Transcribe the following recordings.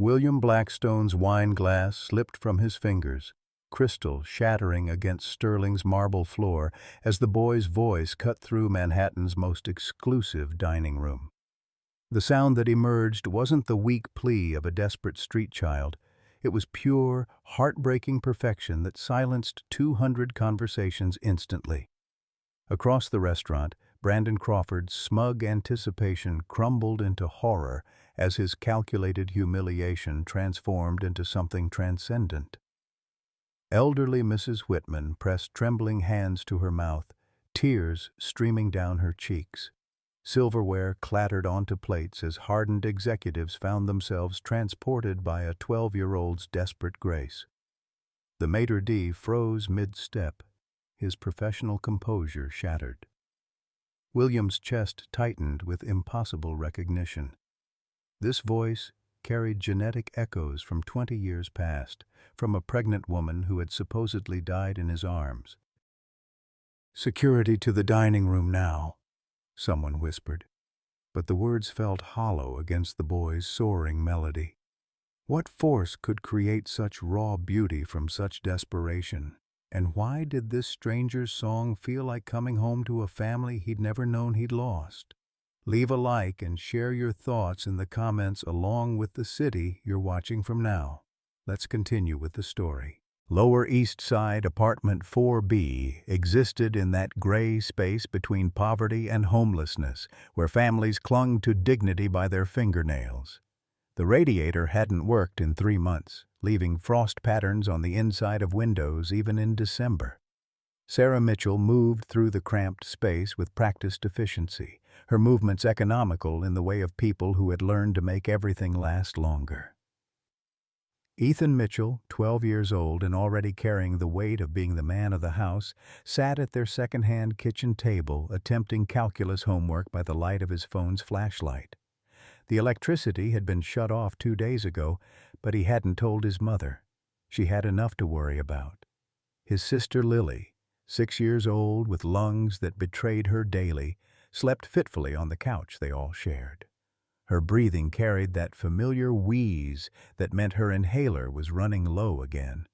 William Blackstone's wine glass slipped from his fingers, crystal shattering against Sterling's marble floor as the boy's voice cut through Manhattan's most exclusive dining room. The sound that emerged wasn't the weak plea of a desperate street child. It was pure, heartbreaking perfection that silenced 200 conversations instantly. Across the restaurant, Brandon Crawford's smug anticipation crumbled into horror as his calculated humiliation transformed into something transcendent. Elderly Mrs. Whitman pressed trembling hands to her mouth, tears streaming down her cheeks. Silverware clattered onto plates as hardened executives found themselves transported by a 12-year-old's desperate grace. The maitre d' froze mid-step, his professional composure shattered. William's chest tightened with impossible recognition. This voice carried genetic echoes from 20 years past, from a pregnant woman who had supposedly died in his arms. "Security to the dining room now," someone whispered, but the words felt hollow against the boy's soaring melody. What force could create such raw beauty from such desperation? And why did this stranger's song feel like coming home to a family he'd never known he'd lost? Leave a like and share your thoughts in the comments along with the city you're watching from now. Let's continue with the story. Lower East Side Apartment 4B existed in that gray space between poverty and homelessness, where families clung to dignity by their fingernails. The radiator hadn't worked in 3 months, leaving frost patterns on the inside of windows even in December. Sarah Mitchell moved through the cramped space with practiced efficiency, her movements economical in the way of people who had learned to make everything last longer. Ethan Mitchell, 12 years old and already carrying the weight of being the man of the house, sat at their second-hand kitchen table attempting calculus homework by the light of his phone's flashlight. The electricity had been shut off 2 days ago, but he hadn't told his mother. She had enough to worry about. His sister Lily, 6 years old with lungs that betrayed her daily, slept fitfully on the couch they all shared. Her breathing carried that familiar wheeze that meant her inhaler was running low again.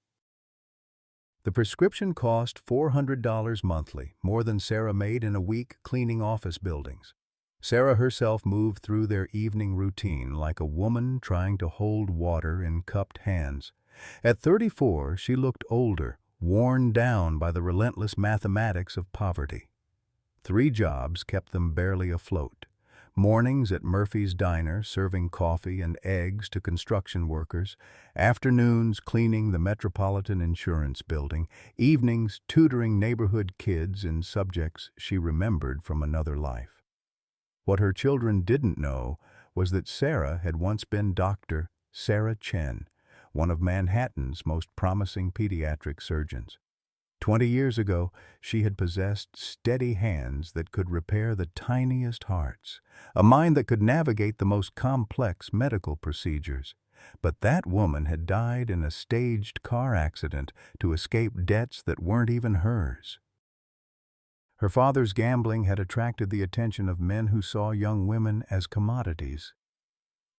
The prescription cost $400 monthly, more than Sarah made in a week cleaning office buildings. Sarah herself moved through their evening routine like a woman trying to hold water in cupped hands. At 34, she looked older, worn down by the relentless mathematics of poverty. 3 jobs kept them barely afloat. Mornings at Murphy's Diner serving coffee and eggs to construction workers, afternoons cleaning the Metropolitan Insurance Building, evenings tutoring neighborhood kids in subjects she remembered from another life. What her children didn't know was that Sarah had once been Dr. Sarah Chen, one of Manhattan's most promising pediatric surgeons. 20 years ago, she had possessed steady hands that could repair the tiniest hearts, a mind that could navigate the most complex medical procedures. But that woman had died in a staged car accident to escape debts that weren't even hers. Her father's gambling had attracted the attention of men who saw young women as commodities.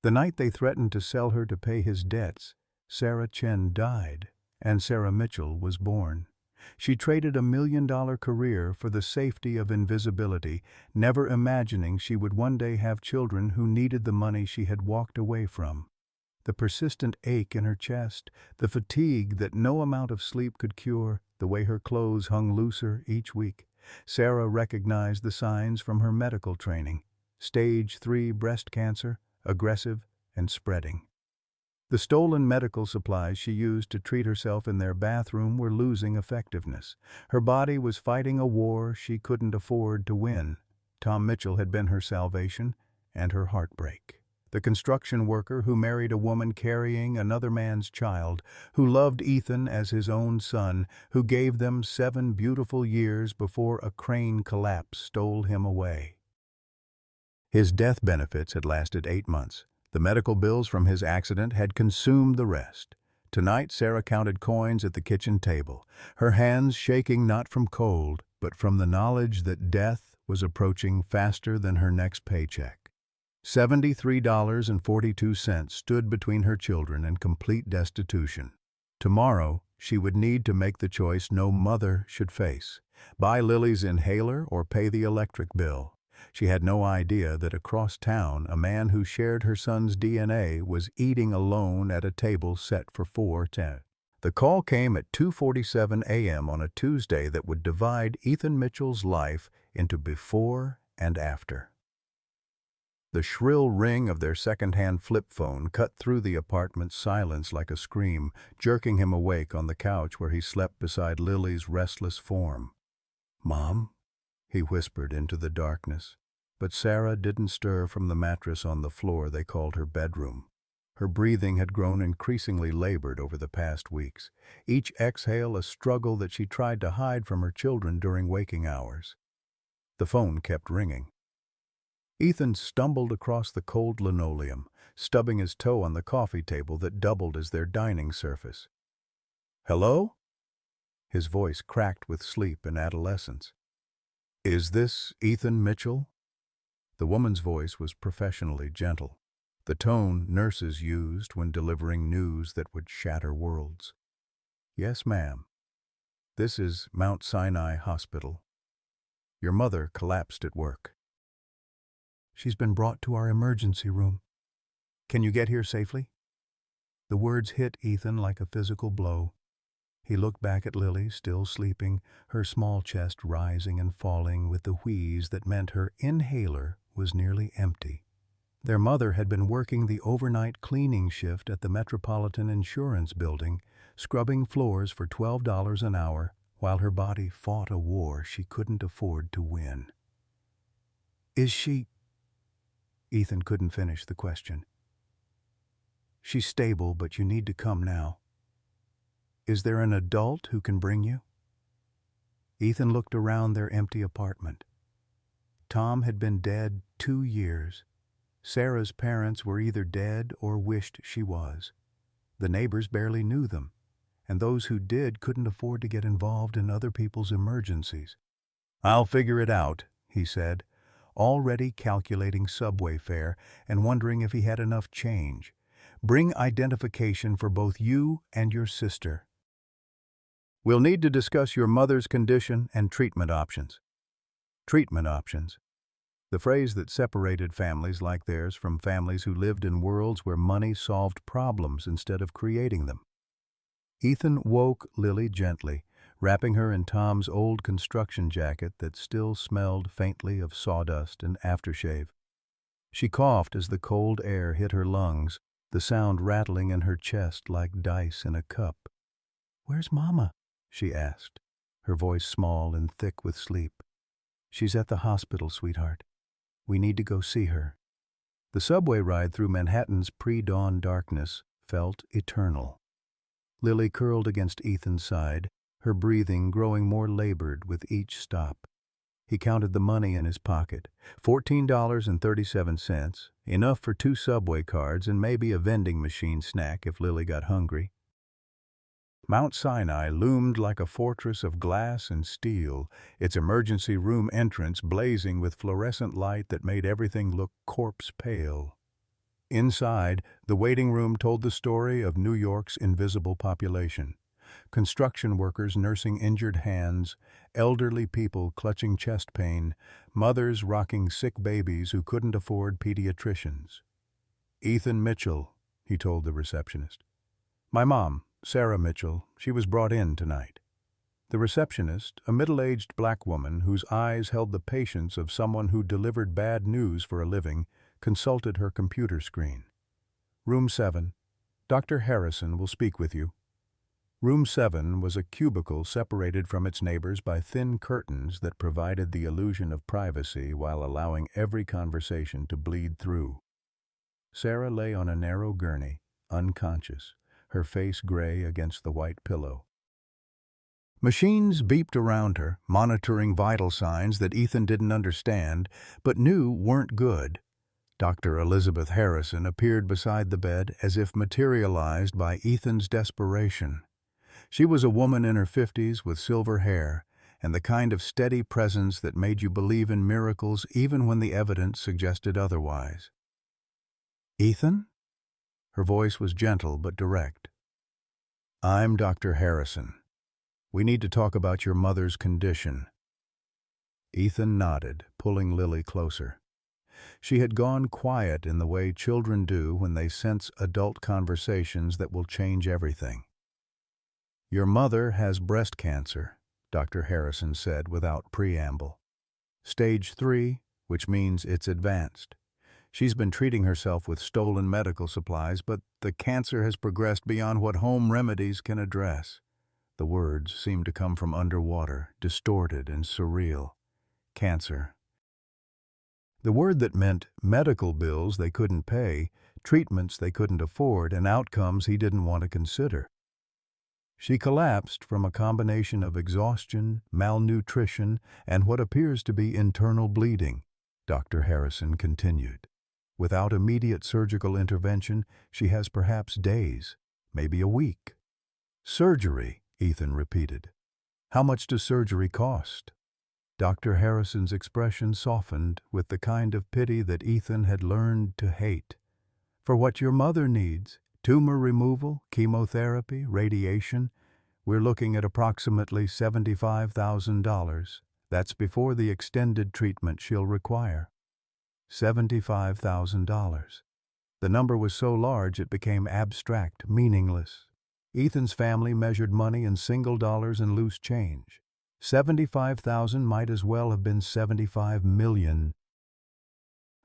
The night they threatened to sell her to pay his debts, Sarah Chen died, and Sarah Mitchell was born. She traded a $1 million career for the safety of invisibility, never imagining she would one day have children who needed the money she had walked away from. The persistent ache in her chest, the fatigue that no amount of sleep could cure, the way her clothes hung looser each week. Sarah recognized the signs from her medical training. Stage 3 breast cancer, aggressive and spreading. The stolen medical supplies she used to treat herself in their bathroom were losing effectiveness. Her body was fighting a war she couldn't afford to win. Tom Mitchell had been her salvation and her heartbreak. The construction worker who married a woman carrying another man's child, who loved Ethan as his own son, who gave them 7 beautiful years before a crane collapse stole him away. His death benefits had lasted 8 months. The medical bills from his accident had consumed the rest. Tonight, Sarah counted coins at the kitchen table, her hands shaking not from cold, but from the knowledge that death was approaching faster than her next paycheck. $73.42 stood between her children and complete destitution. Tomorrow, she would need to make the choice no mother should face: buy Lily's inhaler or pay the electric bill. She had no idea that across town, a man who shared her son's DNA was eating alone at a table set for 4:10. The call came at 2:47 a.m. on a Tuesday that would divide Ethan Mitchell's life into before and after. The shrill ring of their second-hand flip phone cut through the apartment's silence like a scream, jerking him awake on the couch where he slept beside Lily's restless form. "Mom?" he whispered into the darkness. But Sarah didn't stir from the mattress on the floor they called her bedroom. Her breathing had grown increasingly labored over the past weeks, each exhale a struggle that she tried to hide from her children during waking hours. The phone kept ringing. Ethan stumbled across the cold linoleum, stubbing his toe on the coffee table that doubled as their dining surface. "Hello?" His voice cracked with sleep and adolescence. "Is this Ethan Mitchell?" The woman's voice was professionally gentle, the tone nurses used when delivering news that would shatter worlds. "Yes, ma'am. This is Mount Sinai Hospital. Your mother collapsed at work. She's been brought to our emergency room. Can you get here safely?" The words hit Ethan like a physical blow. He looked back at Lily, still sleeping, her small chest rising and falling with the wheeze that meant her inhaler was nearly empty. Their mother had been working the overnight cleaning shift at the Metropolitan Insurance Building, scrubbing floors for $12 an hour, while her body fought a war she couldn't afford to win. "Is she—" Ethan couldn't finish the question. "She's stable, but you need to come now. Is there an adult who can bring you?" Ethan looked around their empty apartment. Tom had been dead 2 years. Sarah's parents were either dead or wished she was. The neighbors barely knew them, and those who did couldn't afford to get involved in other people's emergencies. "I'll figure it out," he said, already calculating subway fare and wondering if he had enough change. "Bring identification for both you and your sister. We'll need to discuss your mother's condition and treatment options." Treatment options. The phrase that separated families like theirs from families who lived in worlds where money solved problems instead of creating them. Ethan woke Lily gently, wrapping her in Tom's old construction jacket that still smelled faintly of sawdust and aftershave. She coughed as the cold air hit her lungs, the sound rattling in her chest like dice in a cup. "Where's Mama?" she asked, her voice small and thick with sleep. "She's at the hospital, sweetheart. We need to go see her." The subway ride through Manhattan's pre-dawn darkness felt eternal. Lily curled against Ethan's side, her breathing growing more labored with each stop. He counted the money in his pocket, $14.37, enough for 2 subway cards and maybe a vending machine snack if Lily got hungry. Mount Sinai loomed like a fortress of glass and steel, its emergency room entrance blazing with fluorescent light that made everything look corpse-pale. Inside, the waiting room told the story of New York's invisible population. Construction workers nursing injured hands, elderly people clutching chest pain, mothers rocking sick babies who couldn't afford pediatricians. "Ethan Mitchell," he told the receptionist. "My mom, Sarah Mitchell, she was brought in tonight." The receptionist, a middle-aged black woman whose eyes held the patience of someone who delivered bad news for a living, consulted her computer screen. "Room 7. Dr. Harrison will speak with you." Room 7 was a cubicle separated from its neighbors by thin curtains that provided the illusion of privacy while allowing every conversation to bleed through. Sarah lay on a narrow gurney, unconscious, her face gray against the white pillow. Machines beeped around her, monitoring vital signs that Ethan didn't understand, but knew weren't good. Dr. Elizabeth Harrison appeared beside the bed as if materialized by Ethan's desperation. She was a woman in her 50s with silver hair, and the kind of steady presence that made you believe in miracles even when the evidence suggested otherwise. Ethan? Her voice was gentle but direct. I'm Dr. Harrison. We need to talk about your mother's condition. Ethan nodded, pulling Lily closer. She had gone quiet in the way children do when they sense adult conversations that will change everything. Your mother has breast cancer, Dr. Harrison said without preamble. Stage 3, which means it's advanced. She's been treating herself with stolen medical supplies, but the cancer has progressed beyond what home remedies can address. The words seemed to come from underwater, distorted and surreal. Cancer. The word that meant medical bills they couldn't pay, treatments they couldn't afford, and outcomes he didn't want to consider. She collapsed from a combination of exhaustion, malnutrition, and what appears to be internal bleeding, Dr. Harrison continued. Without immediate surgical intervention, she has perhaps days, maybe a week. Surgery, Ethan repeated. How much does surgery cost? Dr. Harrison's expression softened with the kind of pity that Ethan had learned to hate. For what your mother needs, tumor removal, chemotherapy, radiation, we're looking at approximately $75,000. That's before the extended treatment she'll require. $75,000. The number was so large it became abstract, meaningless. Ethan's family measured money in single dollars and loose change. 75,000 might as well have been 75 million.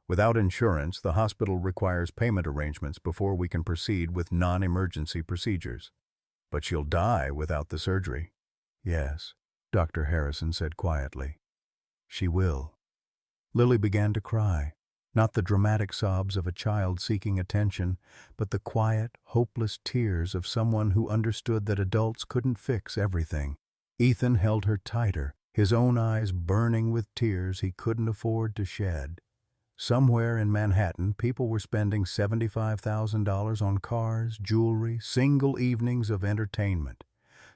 Without insurance, the hospital requires payment arrangements before we can proceed with non-emergency procedures. But she'll die without the surgery. Yes, Dr. Harrison said quietly. She will. Lily began to cry, not the dramatic sobs of a child seeking attention, but the quiet, hopeless tears of someone who understood that adults couldn't fix everything. Ethan held her tighter, his own eyes burning with tears he couldn't afford to shed. Somewhere in Manhattan, people were spending $75,000 on cars, jewelry, single evenings of entertainment.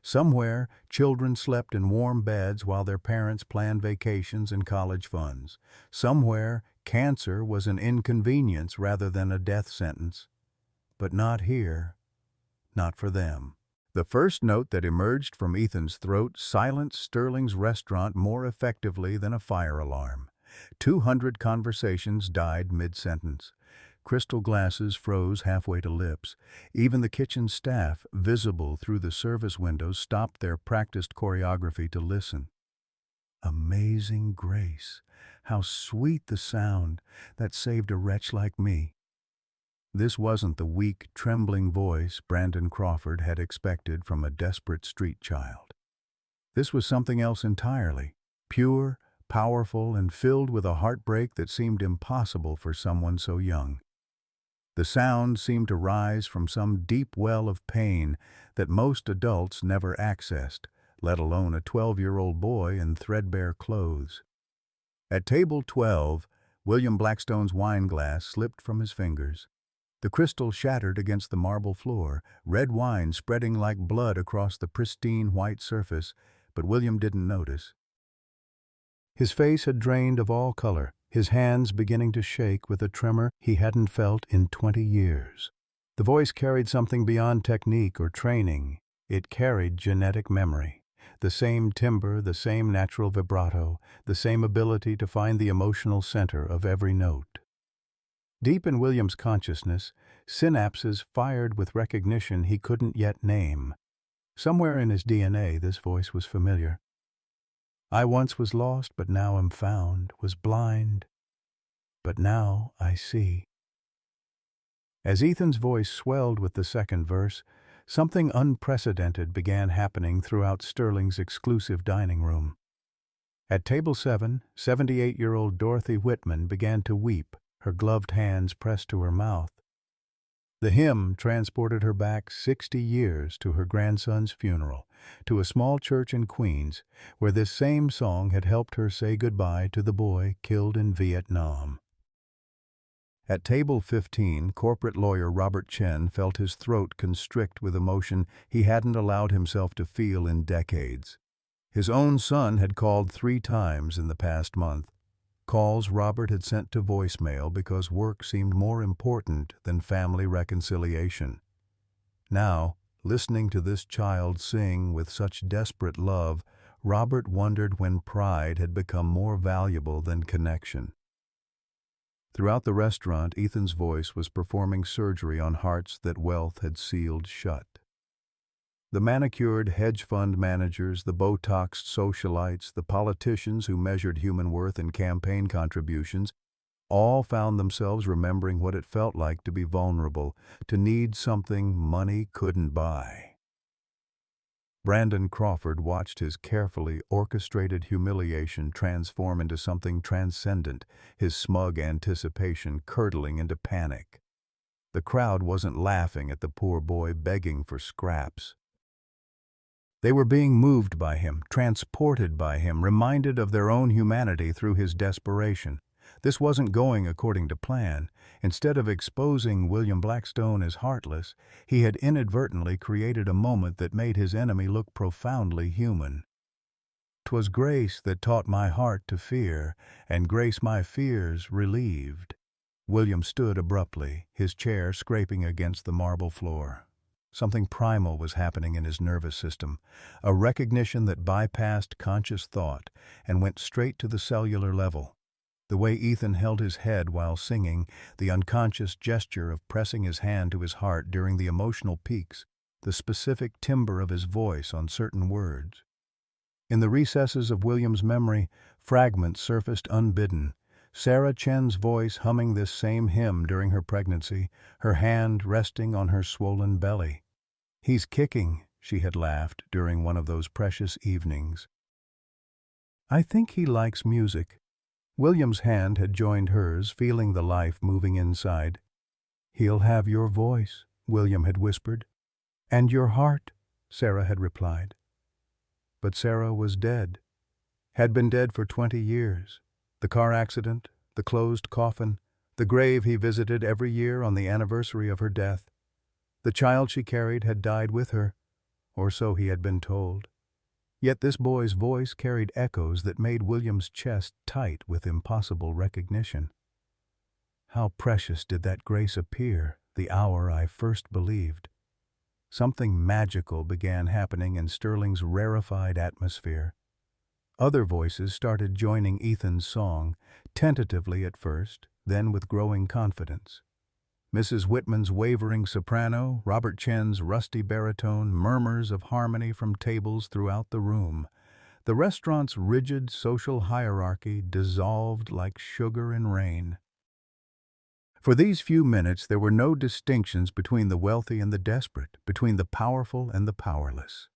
Somewhere, children slept in warm beds while their parents planned vacations and college funds. Somewhere, cancer was an inconvenience rather than a death sentence. But not here. Not for them. The first note that emerged from Ethan's throat silenced Sterling's restaurant more effectively than a fire alarm. 200 conversations died mid-sentence. Crystal glasses froze halfway to lips. Even the kitchen staff, visible through the service windows, stopped their practiced choreography to listen. Amazing grace. How sweet the sound that saved a wretch like me. This wasn't the weak, trembling voice Brandon Crawford had expected from a desperate street child. This was something else entirely, pure, powerful, and filled with a heartbreak that seemed impossible for someone so young. The sound seemed to rise from some deep well of pain that most adults never accessed, let alone a 12-year-old boy in threadbare clothes. At table 12, William Blackstone's wine glass slipped from his fingers. The crystal shattered against the marble floor, red wine spreading like blood across the pristine white surface, but William didn't notice. His face had drained of all color, his hands beginning to shake with a tremor he hadn't felt in 20 years. The voice carried something beyond technique or training. It carried genetic memory. The same timbre, the same natural vibrato, the same ability to find the emotional center of every note. Deep in William's consciousness, synapses fired with recognition he couldn't yet name. Somewhere in his DNA, this voice was familiar. I once was lost, but now am found, was blind, but now I see. As Ethan's voice swelled with the second verse, something unprecedented began happening throughout Sterling's exclusive dining room. At table 7, 78-year-old Dorothy Whitman began to weep, her gloved hands pressed to her mouth. The hymn transported her back 60 years to her grandson's funeral, to a small church in Queens, where this same song had helped her say goodbye to the boy killed in Vietnam. At table 15, corporate lawyer Robert Chen felt his throat constrict with emotion he hadn't allowed himself to feel in decades. His own son had called 3 times in the past month. calls Robert had sent to voicemail because work seemed more important than family reconciliation. Now, listening to this child sing with such desperate love, Robert wondered when pride had become more valuable than connection. Throughout the restaurant, Ethan's voice was performing surgery on hearts that wealth had sealed shut. The manicured hedge fund managers, the Botoxed socialites, the politicians who measured human worth in campaign contributions, all found themselves remembering what it felt like to be vulnerable, to need something money couldn't buy. Brandon Crawford watched his carefully orchestrated humiliation transform into something transcendent, his smug anticipation curdling into panic. The crowd wasn't laughing at the poor boy begging for scraps. They were being moved by him, transported by him, reminded of their own humanity through his desperation. This wasn't going according to plan. Instead of exposing William Blackstone as heartless, he had inadvertently created a moment that made his enemy look profoundly human. "'Twas grace that taught my heart to fear, and grace my fears relieved." William stood abruptly, his chair scraping against the marble floor. Something primal was happening in his nervous system, a recognition that bypassed conscious thought and went straight to the cellular level. The way Ethan held his head while singing, the unconscious gesture of pressing his hand to his heart during the emotional peaks, the specific timbre of his voice on certain words. In the recesses of William's memory, fragments surfaced unbidden. Sarah Chen's voice humming this same hymn during her pregnancy, her hand resting on her swollen belly. "He's kicking," she had laughed during one of those precious evenings. "I think he likes music." William's hand had joined hers, feeling the life moving inside. "He'll have your voice," William had whispered. "And your heart," Sarah had replied. But Sarah was dead. Had been dead for 20 years. The car accident, the closed coffin, the grave he visited every year on the anniversary of her death. The child she carried had died with her, or so he had been told. Yet this boy's voice carried echoes that made William's chest tight with impossible recognition. How precious did that grace appear the hour I first believed. Something magical began happening in Sterling's rarefied atmosphere. Other voices started joining Ethan's song, tentatively at first, then with growing confidence. Mrs. Whitman's wavering soprano, Robert Chen's rusty baritone, murmurs of harmony from tables throughout the room. The restaurant's rigid social hierarchy dissolved like sugar in rain. For these few minutes there were no distinctions between the wealthy and the desperate, between the powerful and the powerless.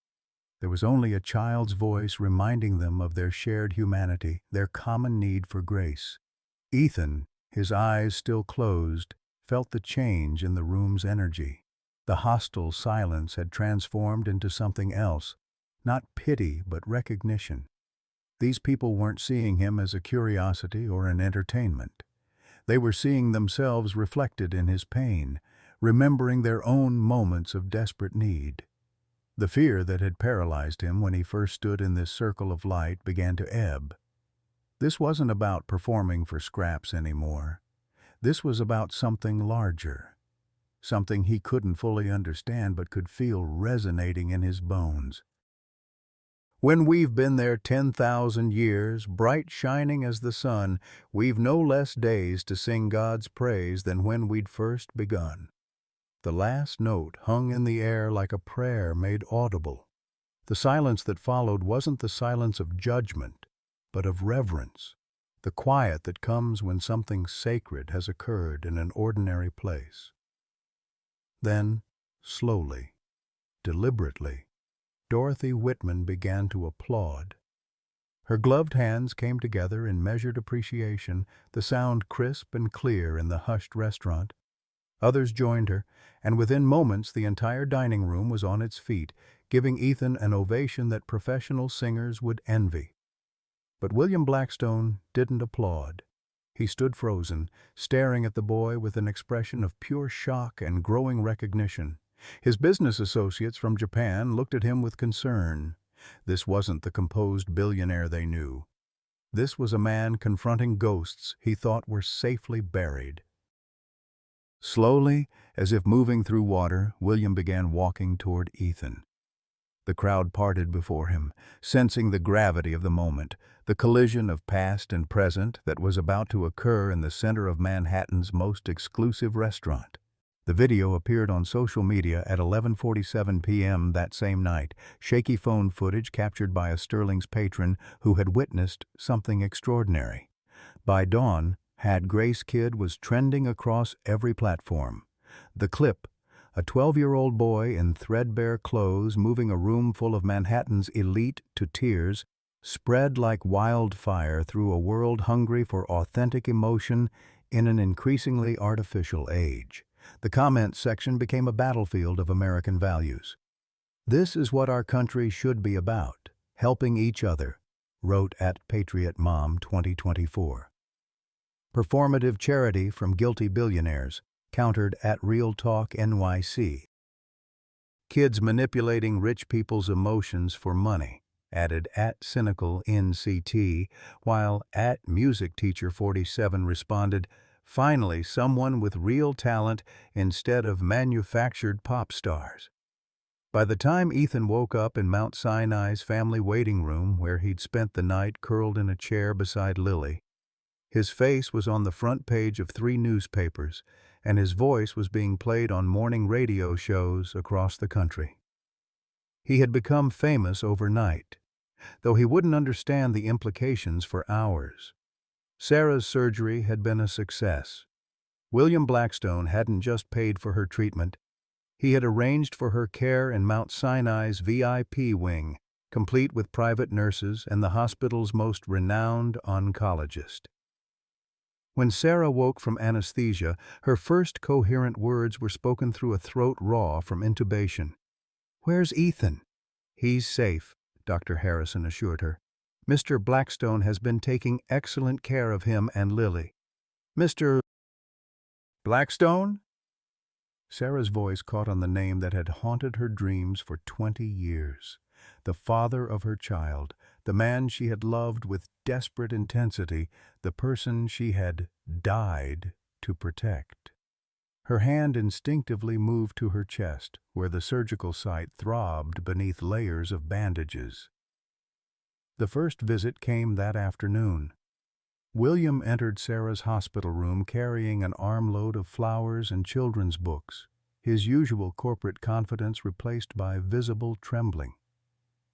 There was only a child's voice reminding them of their shared humanity, their common need for grace. Ethan, his eyes still closed, felt the change in the room's energy. The hostile silence had transformed into something else, not pity but recognition. These people weren't seeing him as a curiosity or an entertainment. They were seeing themselves reflected in his pain, remembering their own moments of desperate need. The fear that had paralyzed him when he first stood in this circle of light began to ebb. This wasn't about performing for scraps anymore. This was about something larger, something he couldn't fully understand but could feel resonating in his bones. "When we've been there 10,000 years, bright shining as the sun, we've no less days to sing God's praise than when we'd first begun." The last note hung in the air like a prayer made audible. The silence that followed wasn't the silence of judgment, but of reverence, the quiet that comes when something sacred has occurred in an ordinary place. Then, slowly, deliberately, Dorothy Whitman began to applaud. Her gloved hands came together in measured appreciation, the sound crisp and clear in the hushed restaurant. Others joined her, and within moments the entire dining room was on its feet, giving Ethan an ovation that professional singers would envy. But William Blackstone didn't applaud. He stood frozen, staring at the boy with an expression of pure shock and growing recognition. His business associates from Japan looked at him with concern. This wasn't the composed billionaire they knew. This was a man confronting ghosts he thought were safely buried. Slowly, as if moving through water, William began walking toward Ethan. The crowd parted before him, sensing the gravity of the moment, the collision of past and present that was about to occur in the center of Manhattan's most exclusive restaurant. The video appeared on social media at 11:47 p.m. that same night, shaky phone footage captured by a Sterling's patron who had witnessed something extraordinary. By dawn, Had Grace Kid was trending across every platform. The clip, a 12-year-old boy in threadbare clothes moving a room full of Manhattan's elite to tears, spread like wildfire through a world hungry for authentic emotion in an increasingly artificial age. The comments section became a battlefield of American values. "This is what our country should be about, helping each other," wrote at Patriot Mom 2024. "Performative charity from guilty billionaires," countered at Real Talk NYC. "Kids manipulating rich people's emotions for money," added at Cynical NCT, while at Music Teacher 47 responded, "Finally, someone with real talent instead of manufactured pop stars." By the time Ethan woke up in Mount Sinai's family waiting room, where he'd spent the night curled in a chair beside Lily, his face was on the front page of 3 newspapers, and his voice was being played on morning radio shows across the country. He had become famous overnight, though he wouldn't understand the implications for hours. Sarah's surgery had been a success. William Blackstone hadn't just paid for her treatment. He had arranged for her care in Mount Sinai's VIP wing, complete with private nurses and the hospital's most renowned oncologist. When Sarah woke from anesthesia, her first coherent words were spoken through a throat raw from intubation. "Where's Ethan?" "He's safe," Dr. Harrison assured her. "Mr. Blackstone has been taking excellent care of him and Lily." "Mr. Blackstone?" Sarah's voice caught on the name that had haunted her dreams for 20 years. The father of her child, the man she had loved with desperate intensity, the person she had died to protect. Her hand instinctively moved to her chest, where the surgical site throbbed beneath layers of bandages. The first visit came that afternoon. William entered Sarah's hospital room carrying an armload of flowers and children's books, his usual corporate confidence replaced by visible trembling.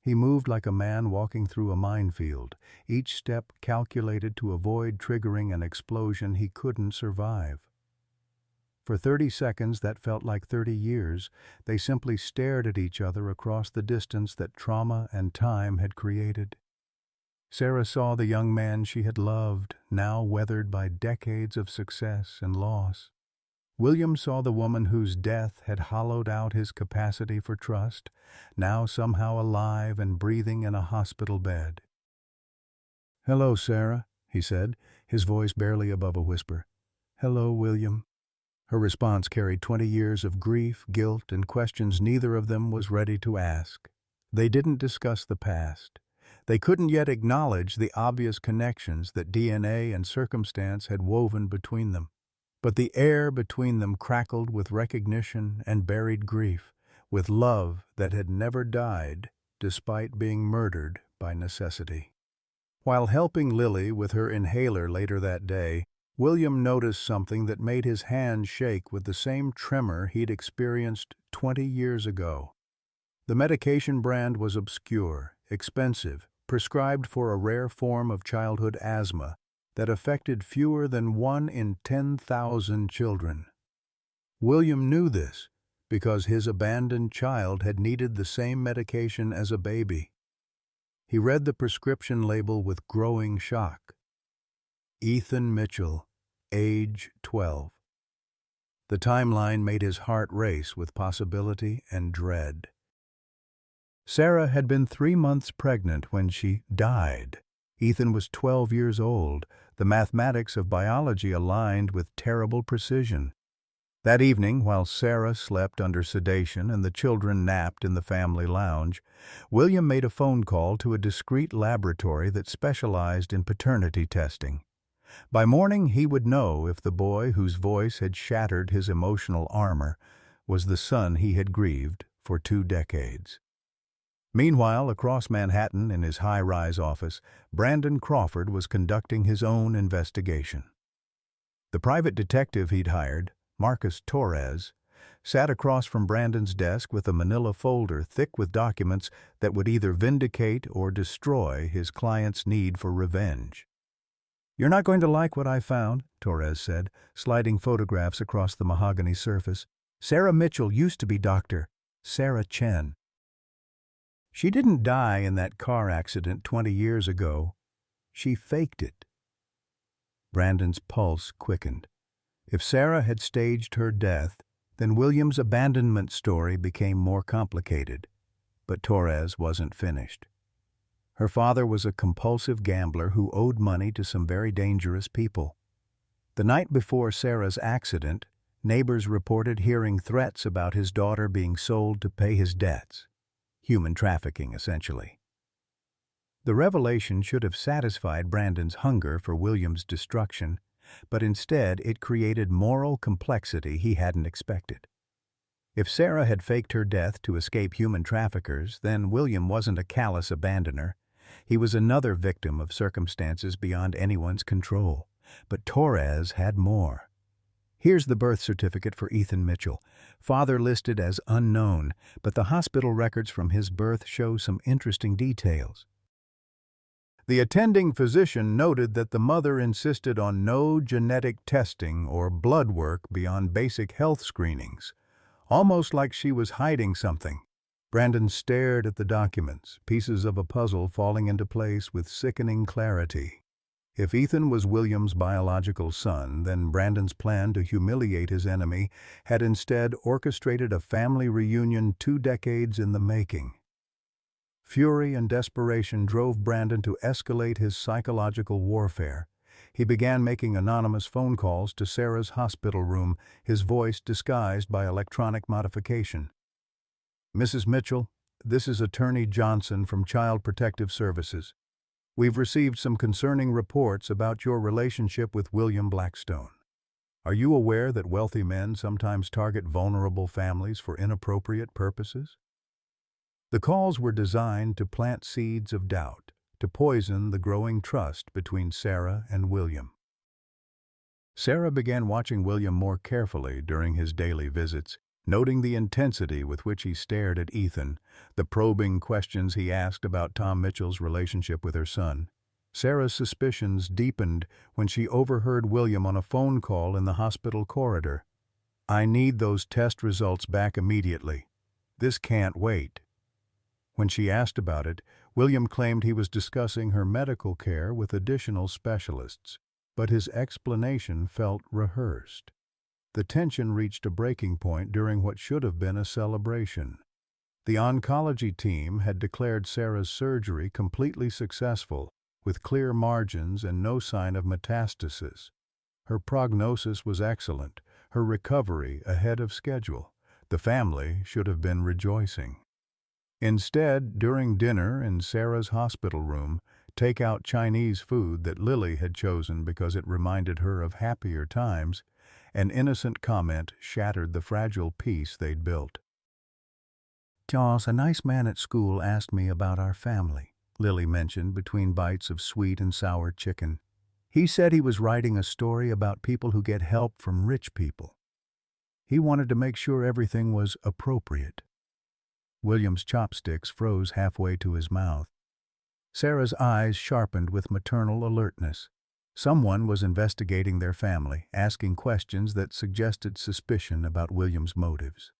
He moved like a man walking through a minefield, each step calculated to avoid triggering an explosion he couldn't survive. For 30 seconds that felt like 30 years, they simply stared at each other across the distance that trauma and time had created. Sarah saw the young man she had loved, now weathered by decades of success and loss. William saw the woman whose death had hollowed out his capacity for trust, now somehow alive and breathing in a hospital bed. "Hello, Sarah," he said, his voice barely above a whisper. "Hello, William." Her response carried 20 years of grief, guilt, and questions neither of them was ready to ask. They didn't discuss the past. They couldn't yet acknowledge the obvious connections that DNA and circumstance had woven between them. But the air between them crackled with recognition and buried grief, with love that had never died despite being murdered by necessity. While helping Lily with her inhaler later that day, William noticed something that made his hand shake with the same tremor he'd experienced 20 years ago. The medication brand was obscure, expensive, prescribed for a rare form of childhood asthma that affected fewer than 1 in 10,000 children. William knew this because his abandoned child had needed the same medication as a baby. He read the prescription label with growing shock. Ethan Mitchell, age 12. The timeline made his heart race with possibility and dread. Sarah had been 3 months pregnant when she died. Ethan was 12 years old. The mathematics of biology aligned with terrible precision. That evening, while Sarah slept under sedation and the children napped in the family lounge, William made a phone call to a discreet laboratory that specialized in paternity testing. By morning, he would know if the boy whose voice had shattered his emotional armor was the son he had grieved for 2 decades. Meanwhile, across Manhattan in his high-rise office, Brandon Crawford was conducting his own investigation. The private detective he'd hired, Marcus Torres, sat across from Brandon's desk with a manila folder thick with documents that would either vindicate or destroy his client's need for revenge. "You're not going to like what I found," Torres said, sliding photographs across the mahogany surface. "Sarah Mitchell used to be Dr. Sarah Chen. She didn't die in that car accident 20 years ago. She faked it." Brandon's pulse quickened. If Sarah had staged her death, then William's abandonment story became more complicated. But Torres wasn't finished. Her father was a compulsive gambler who owed money to some very dangerous people. The night before Sarah's accident, neighbors reported hearing threats about his daughter being sold to pay his debts. Human trafficking, essentially. The revelation should have satisfied Brandon's hunger for William's destruction, but instead it created moral complexity he hadn't expected. If Sarah had faked her death to escape human traffickers, then William wasn't a callous abandoner. He was another victim of circumstances beyond anyone's control. But Torres had more. Here's the birth certificate for Ethan Mitchell. Father listed as unknown, but the hospital records from his birth show some interesting details. The attending physician noted that the mother insisted on no genetic testing or blood work beyond basic health screenings, almost like she was hiding something. Brandon stared at the documents, pieces of a puzzle falling into place with sickening clarity. If Ethan was William's biological son, then Brandon's plan to humiliate his enemy had instead orchestrated a family reunion 2 decades in the making. Fury and desperation drove Brandon to escalate his psychological warfare. He began making anonymous phone calls to Sarah's hospital room, his voice disguised by electronic modification. "Mrs. Mitchell, this is Attorney Johnson from Child Protective Services. We've received some concerning reports about your relationship with William Blackstone. Are you aware that wealthy men sometimes target vulnerable families for inappropriate purposes?" The calls were designed to plant seeds of doubt, to poison the growing trust between Sarah and William. Sarah began watching William more carefully during his daily visits, noting the intensity with which he stared at Ethan, the probing questions he asked about Tom Mitchell's relationship with her son. Sarah's suspicions deepened when she overheard William on a phone call in the hospital corridor. "I need those test results back immediately. This can't wait." When she asked about it, William claimed he was discussing her medical care with additional specialists, but his explanation felt rehearsed. The tension reached a breaking point during what should have been a celebration. The oncology team had declared Sarah's surgery completely successful, with clear margins and no sign of metastasis. Her prognosis was excellent, her recovery ahead of schedule. The family should have been rejoicing. Instead, during dinner in Sarah's hospital room, take-out Chinese food that Lily had chosen because it reminded her of happier times, an innocent comment shattered the fragile peace they'd built. "Charles, a nice man at school asked me about our family," Lily mentioned between bites of sweet and sour chicken. "He said he was writing a story about people who get help from rich people. He wanted to make sure everything was appropriate." William's chopsticks froze halfway to his mouth. Sarah's eyes sharpened with maternal alertness. Someone was investigating their family, asking questions that suggested suspicion about William's motives.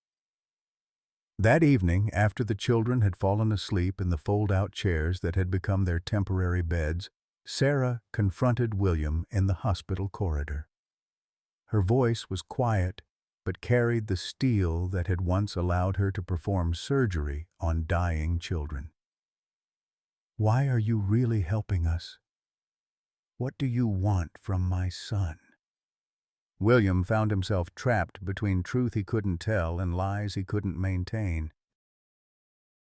That evening, after the children had fallen asleep in the fold-out chairs that had become their temporary beds, Sarah confronted William in the hospital corridor. Her voice was quiet, but carried the steel that had once allowed her to perform surgery on dying children. "Why are you really helping us? What do you want from my son?" William found himself trapped between truth he couldn't tell and lies he couldn't maintain.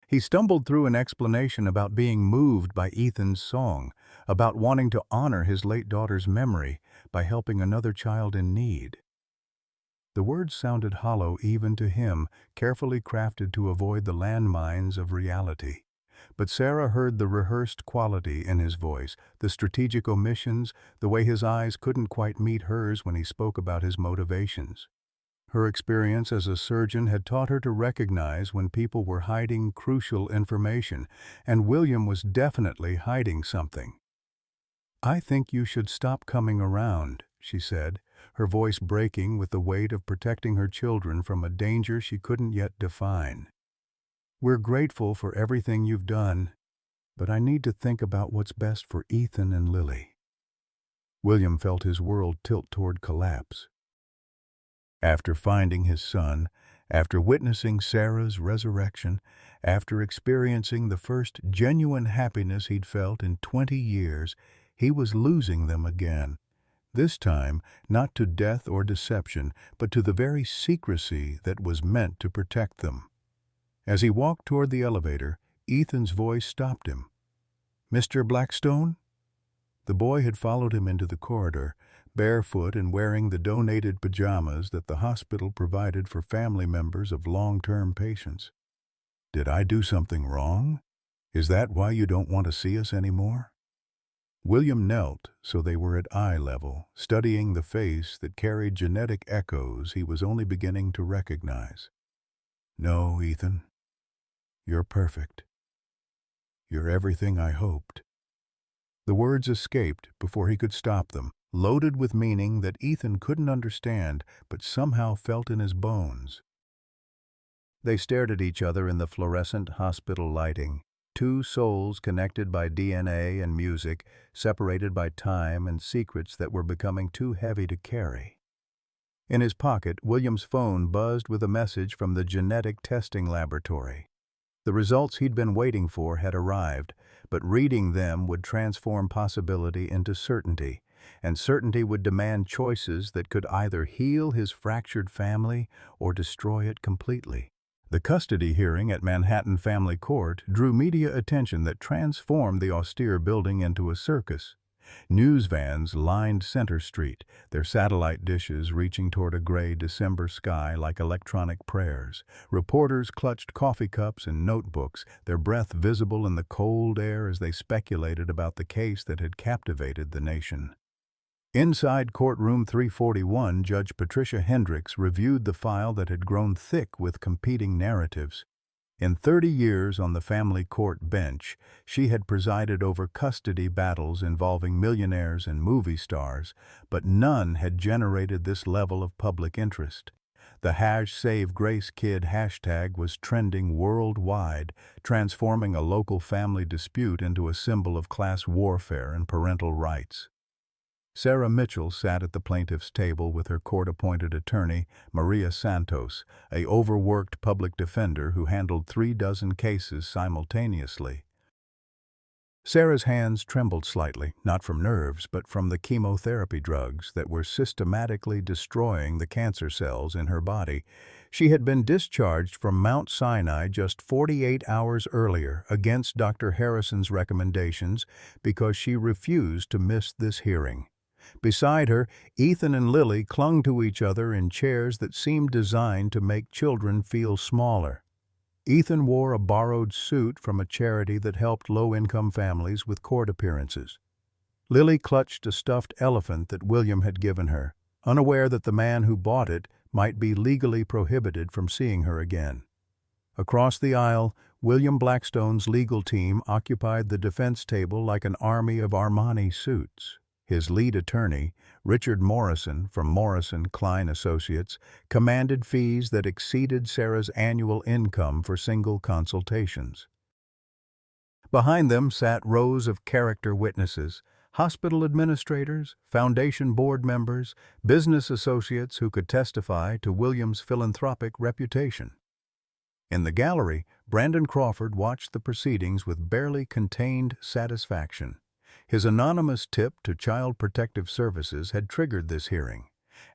He stumbled through an explanation about being moved by Ethan's song, about wanting to honor his late daughter's memory by helping another child in need. The words sounded hollow even to him, carefully crafted to avoid the landmines of reality. But Sarah heard the rehearsed quality in his voice, the strategic omissions, the way his eyes couldn't quite meet hers when he spoke about his motivations. Her experience as a surgeon had taught her to recognize when people were hiding crucial information, and William was definitely hiding something. "I think you should stop coming around," she said, her voice breaking with the weight of protecting her children from a danger she couldn't yet define. "We're grateful for everything you've done, but I need to think about what's best for Ethan and Lily." William felt his world tilt toward collapse. After finding his son, after witnessing Sarah's resurrection, after experiencing the first genuine happiness he'd felt in 20 years, he was losing them again. This time, not to death or deception, but to the very secrecy that was meant to protect them. As he walked toward the elevator, Ethan's voice stopped him. "Mr. Blackstone?" The boy had followed him into the corridor, barefoot and wearing the donated pajamas that the hospital provided for family members of long-term patients. "Did I do something wrong? Is that why you don't want to see us anymore?" William knelt so they were at eye level, studying the face that carried genetic echoes he was only beginning to recognize. "No, Ethan. You're perfect. You're everything I hoped." The words escaped before he could stop them, loaded with meaning that Ethan couldn't understand but somehow felt in his bones. They stared at each other in the fluorescent hospital lighting, two souls connected by DNA and music, separated by time and secrets that were becoming too heavy to carry. In his pocket, William's phone buzzed with a message from the genetic testing laboratory. The results he'd been waiting for had arrived, but reading them would transform possibility into certainty, and certainty would demand choices that could either heal his fractured family or destroy it completely. The custody hearing at Manhattan Family Court drew media attention that transformed the austere building into a circus. News vans lined Center Street, their satellite dishes reaching toward a gray December sky like electronic prayers. Reporters clutched coffee cups and notebooks, their breath visible in the cold air as they speculated about the case that had captivated the nation. Inside courtroom 341, Judge Patricia Hendricks reviewed the file that had grown thick with competing narratives. In 30 years on the family court bench, she had presided over custody battles involving millionaires and movie stars, but none had generated this level of public interest. The #SaveGraceKid hashtag was trending worldwide, transforming a local family dispute into a symbol of class warfare and parental rights. Sarah Mitchell sat at the plaintiff's table with her court-appointed attorney, Maria Santos, a overworked public defender who handled 36 cases simultaneously. Sarah's hands trembled slightly, not from nerves, but from the chemotherapy drugs that were systematically destroying the cancer cells in her body. She had been discharged from Mount Sinai just 48 hours earlier against Dr. Harrison's recommendations because she refused to miss this hearing. Beside her, Ethan and Lily clung to each other in chairs that seemed designed to make children feel smaller. Ethan wore a borrowed suit from a charity that helped low-income families with court appearances. Lily clutched a stuffed elephant that William had given her, unaware that the man who bought it might be legally prohibited from seeing her again. Across the aisle, William Blackstone's legal team occupied the defense table like an army of Armani suits. His lead attorney, Richard Morrison from Morrison Klein Associates, commanded fees that exceeded Sarah's annual income for single consultations. Behind them sat rows of character witnesses, hospital administrators, foundation board members, business associates who could testify to William's philanthropic reputation. In the gallery, Brandon Crawford watched the proceedings with barely contained satisfaction. His anonymous tip to Child Protective Services had triggered this hearing.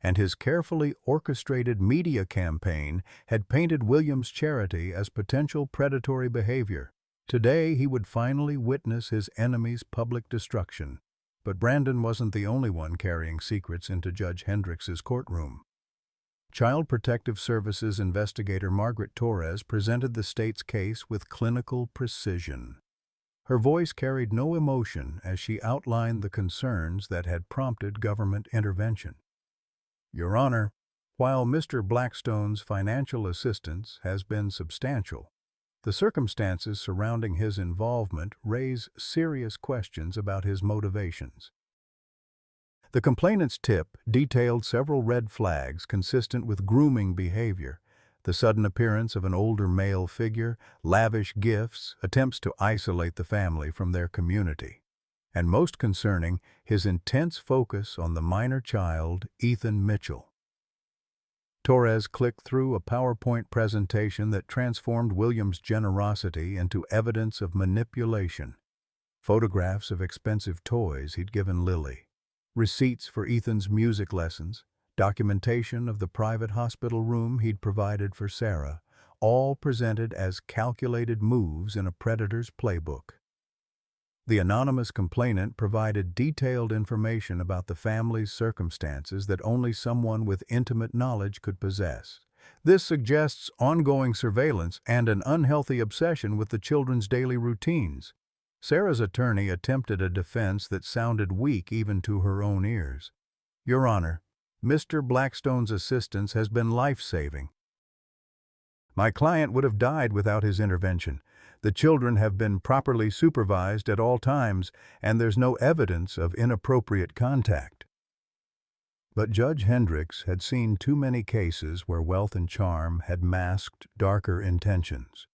and his carefully orchestrated media campaign had painted William's charity as potential predatory behavior. Today, he would finally witness his enemy's public destruction. But Brandon wasn't the only one carrying secrets into Judge Hendrix's courtroom. Child Protective Services investigator Margaret Torres presented the state's case with clinical precision. Her voice carried no emotion as she outlined the concerns that had prompted government intervention. Your Honor, while Mr. Blackstone's financial assistance has been substantial, the circumstances surrounding his involvement raise serious questions about his motivations. The complainant's tip detailed several red flags consistent with grooming behavior: the sudden appearance of an older male figure, lavish gifts, attempts to isolate the family from their community, and most concerning, his intense focus on the minor child, Ethan Mitchell. Torres clicked through a PowerPoint presentation that transformed William's generosity into evidence of manipulation. Photographs of expensive toys he'd given Lily, receipts for Ethan's music lessons, documentation of the private hospital room he'd provided for Sarah, all presented as calculated moves in a predator's playbook. The anonymous complainant provided detailed information about the family's circumstances that only someone with intimate knowledge could possess. This suggests ongoing surveillance and an unhealthy obsession with the children's daily routines. Sarah's attorney attempted a defense that sounded weak even to her own ears. Your Honor, Mr. Blackstone's assistance has been life-saving. My client would have died without his intervention. The children have been properly supervised at all times, and there's no evidence of inappropriate contact. But Judge Hendrix had seen too many cases where wealth and charm had masked darker intentions.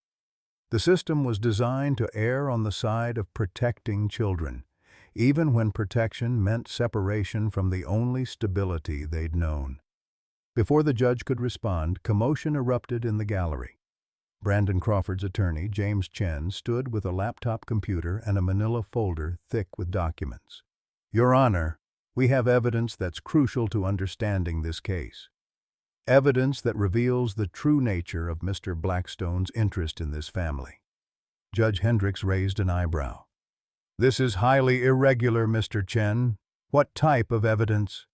The system was designed to err on the side of protecting children, even when protection meant separation from the only stability they'd known. Before the judge could respond, commotion erupted in the gallery. Brandon Crawford's attorney, James Chen, stood with a laptop computer and a manila folder thick with documents. Your Honor, we have evidence that's crucial to understanding this case. Evidence that reveals the true nature of Mr. Blackstone's interest in this family. Judge Hendrix raised an eyebrow. This is highly irregular, Mr. Chen. What type of evidence?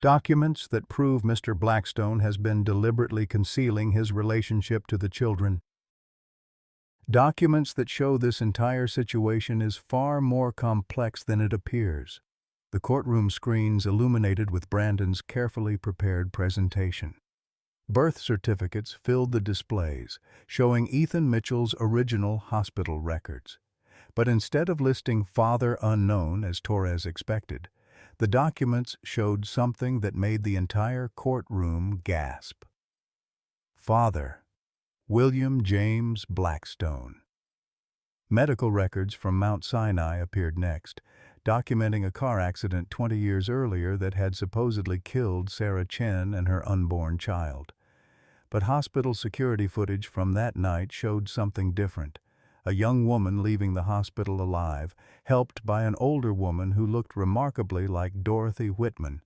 Documents that prove Mr. Blackstone has been deliberately concealing his relationship to the children. Documents that show this entire situation is far more complex than it appears. The courtroom screens illuminated with Brandon's carefully prepared presentation. Birth certificates filled the displays, showing Ethan Mitchell's original hospital records. But instead of listing Father Unknown as Torres expected, the documents showed something that made the entire courtroom gasp. Father, William James Blackstone. Medical records from Mount Sinai appeared next, documenting a car accident 20 years earlier that had supposedly killed Sarah Chen and her unborn child. But hospital security footage from that night showed something different. A young woman leaving the hospital alive, helped by an older woman who looked remarkably like Dorothy Whitman.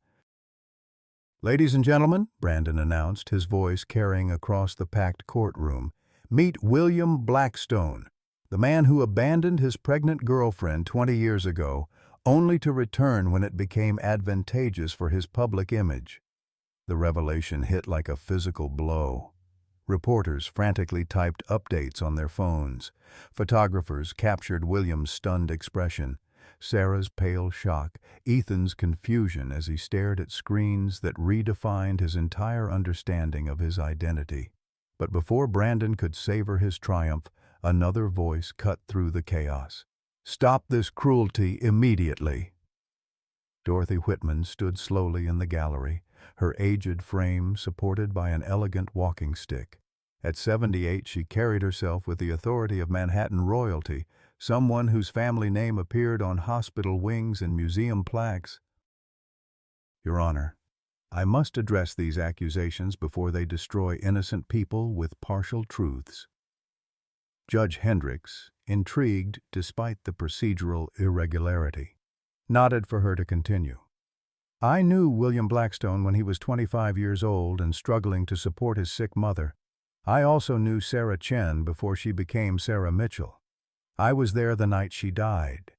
Ladies and gentlemen, Brandon announced, his voice carrying across the packed courtroom, meet William Blackstone, the man who abandoned his pregnant girlfriend 20 years ago, only to return when it became advantageous for his public image. The revelation hit like a physical blow. Reporters frantically typed updates on their phones. Photographers captured William's stunned expression, Sarah's pale shock, Ethan's confusion as he stared at screens that redefined his entire understanding of his identity. But before Brandon could savor his triumph, another voice cut through the chaos. Stop this cruelty immediately. Dorothy Whitman stood slowly in the gallery, her aged frame supported by an elegant walking stick. At 78, she carried herself with the authority of Manhattan royalty, someone whose family name appeared on hospital wings and museum plaques. Your Honor, I must address these accusations before they destroy innocent people with partial truths. Judge Hendrix, intrigued despite the procedural irregularity, nodded for her to continue. I knew William Blackstone when he was 25 years old and struggling to support his sick mother. I also knew Sarah Chen before she became Sarah Mitchell. I was there the night she died."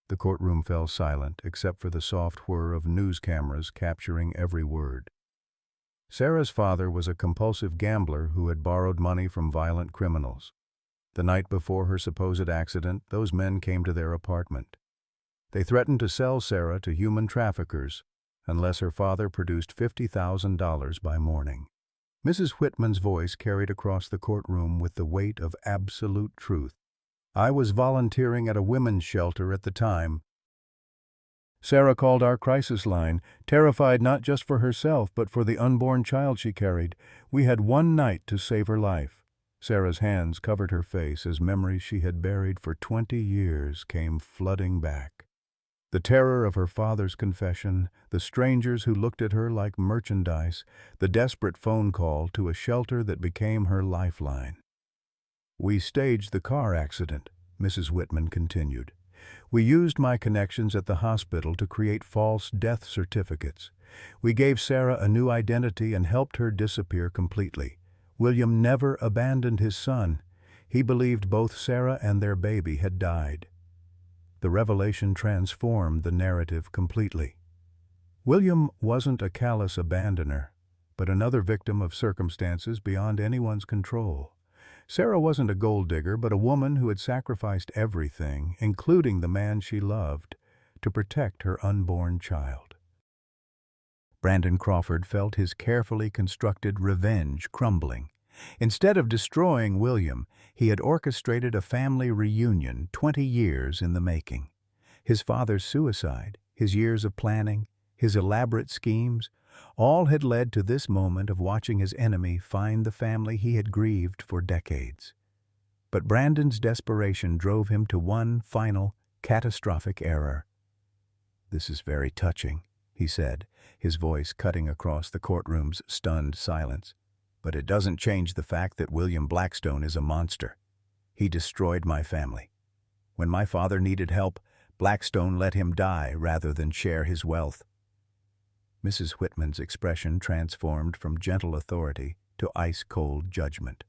The courtroom fell silent, except for the soft whir of news cameras capturing every word. Sarah's father was a compulsive gambler who had borrowed money from violent criminals. The night before her supposed accident, those men came to their apartment. They threatened to sell Sarah to human traffickers unless her father produced $50,000 by morning. Mrs. Whitman's voice carried across the courtroom with the weight of absolute truth. "I was volunteering at a women's shelter at the time. Sarah called our crisis line, terrified not just for herself but for the unborn child she carried. We had one night to save her life." Sarah's hands covered her face as memories she had buried for 20 years came flooding back. The terror of her father's confession, the strangers who looked at her like merchandise, the desperate phone call to a shelter that became her lifeline. "We staged the car accident," Mrs. Whitman continued. "We used my connections at the hospital to create false death certificates. We gave Sarah a new identity and helped her disappear completely. William never abandoned his son. He believed both Sarah and their baby had died." The revelation transformed the narrative completely. William wasn't a callous abandoner, but another victim of circumstances beyond anyone's control. Sarah wasn't a gold digger, but a woman who had sacrificed everything, including the man she loved, to protect her unborn child. Brandon Crawford felt his carefully constructed revenge crumbling. Instead of destroying William, he had orchestrated a family reunion 20 years in the making. His father's suicide, his years of planning, his elaborate schemes, all had led to this moment of watching his enemy find the family he had grieved for decades. But Brandon's desperation drove him to one final, catastrophic error. "This is very touching," he said, his voice cutting across the courtroom's stunned silence. "But it doesn't change the fact that William Blackstone is a monster. He destroyed my family. When my father needed help, Blackstone let him die rather than share his wealth." Mrs. Whitman's expression transformed from gentle authority to ice-cold judgment.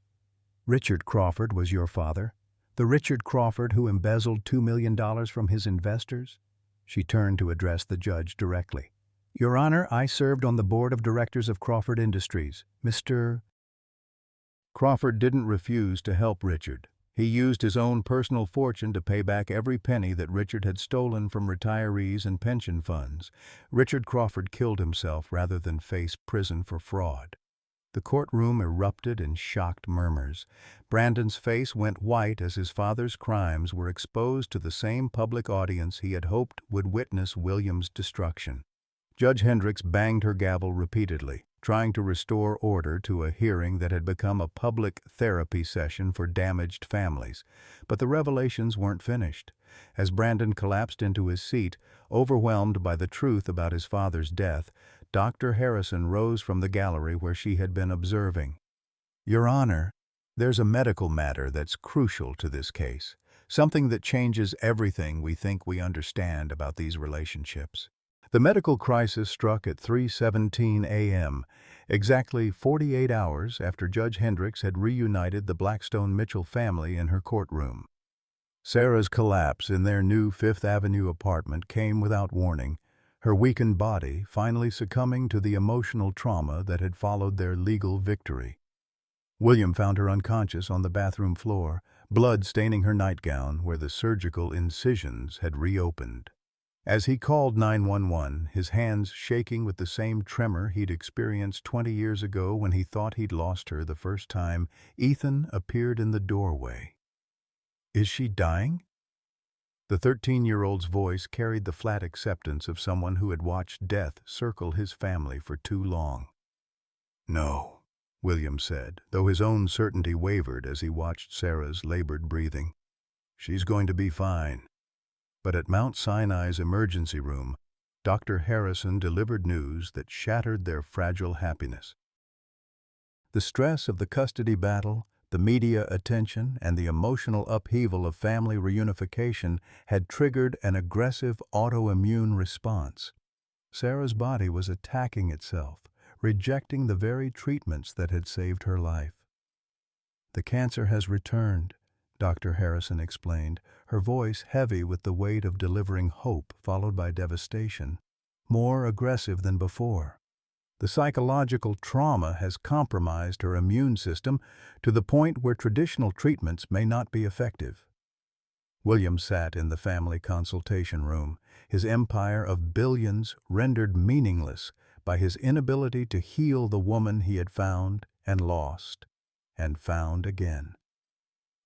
"Richard Crawford was your father? The Richard Crawford who embezzled $2 million from his investors?" She turned to address the judge directly. "Your Honor, I served on the board of directors of Crawford Industries. Mr. Crawford didn't refuse to help Richard. He used his own personal fortune to pay back every penny that Richard had stolen from retirees and pension funds. Richard Crawford killed himself rather than face prison for fraud." The courtroom erupted in shocked murmurs. Brandon's face went white as his father's crimes were exposed to the same public audience he had hoped would witness William's destruction. Judge Hendricks banged her gavel repeatedly, trying to restore order to a hearing that had become a public therapy session for damaged families. But the revelations weren't finished. As Brandon collapsed into his seat, overwhelmed by the truth about his father's death, Dr. Harrison rose from the gallery where she had been observing. "Your Honor, there's a medical matter that's crucial to this case, something that changes everything we think we understand about these relationships." The medical crisis struck at 3:17 a.m., exactly 48 hours after Judge Hendricks had reunited the Blackstone-Mitchell family in her courtroom. Sarah's collapse in their new Fifth Avenue apartment came without warning, her weakened body finally succumbing to the emotional trauma that had followed their legal victory. William found her unconscious on the bathroom floor, blood staining her nightgown where the surgical incisions had reopened. As he called 911, his hands shaking with the same tremor he'd experienced 20 years ago when he thought he'd lost her the first time, Ethan appeared in the doorway. "Is she dying?" The 13-year-old's voice carried the flat acceptance of someone who had watched death circle his family for too long. "No," William said, though his own certainty wavered as he watched Sarah's labored breathing. "She's going to be fine." But at Mount Sinai's emergency room, Dr. Harrison delivered news that shattered their fragile happiness. The stress of the custody battle, the media attention, and the emotional upheaval of family reunification had triggered an aggressive autoimmune response. Sarah's body was attacking itself, rejecting the very treatments that had saved her life. "The cancer has returned," Dr. Harrison explained, her voice heavy with the weight of delivering hope followed by devastation, more aggressive than before. "The psychological trauma has compromised her immune system to the point where traditional treatments may not be effective." William sat in the family consultation room, his empire of billions rendered meaningless by his inability to heal the woman he had found and lost, and found again.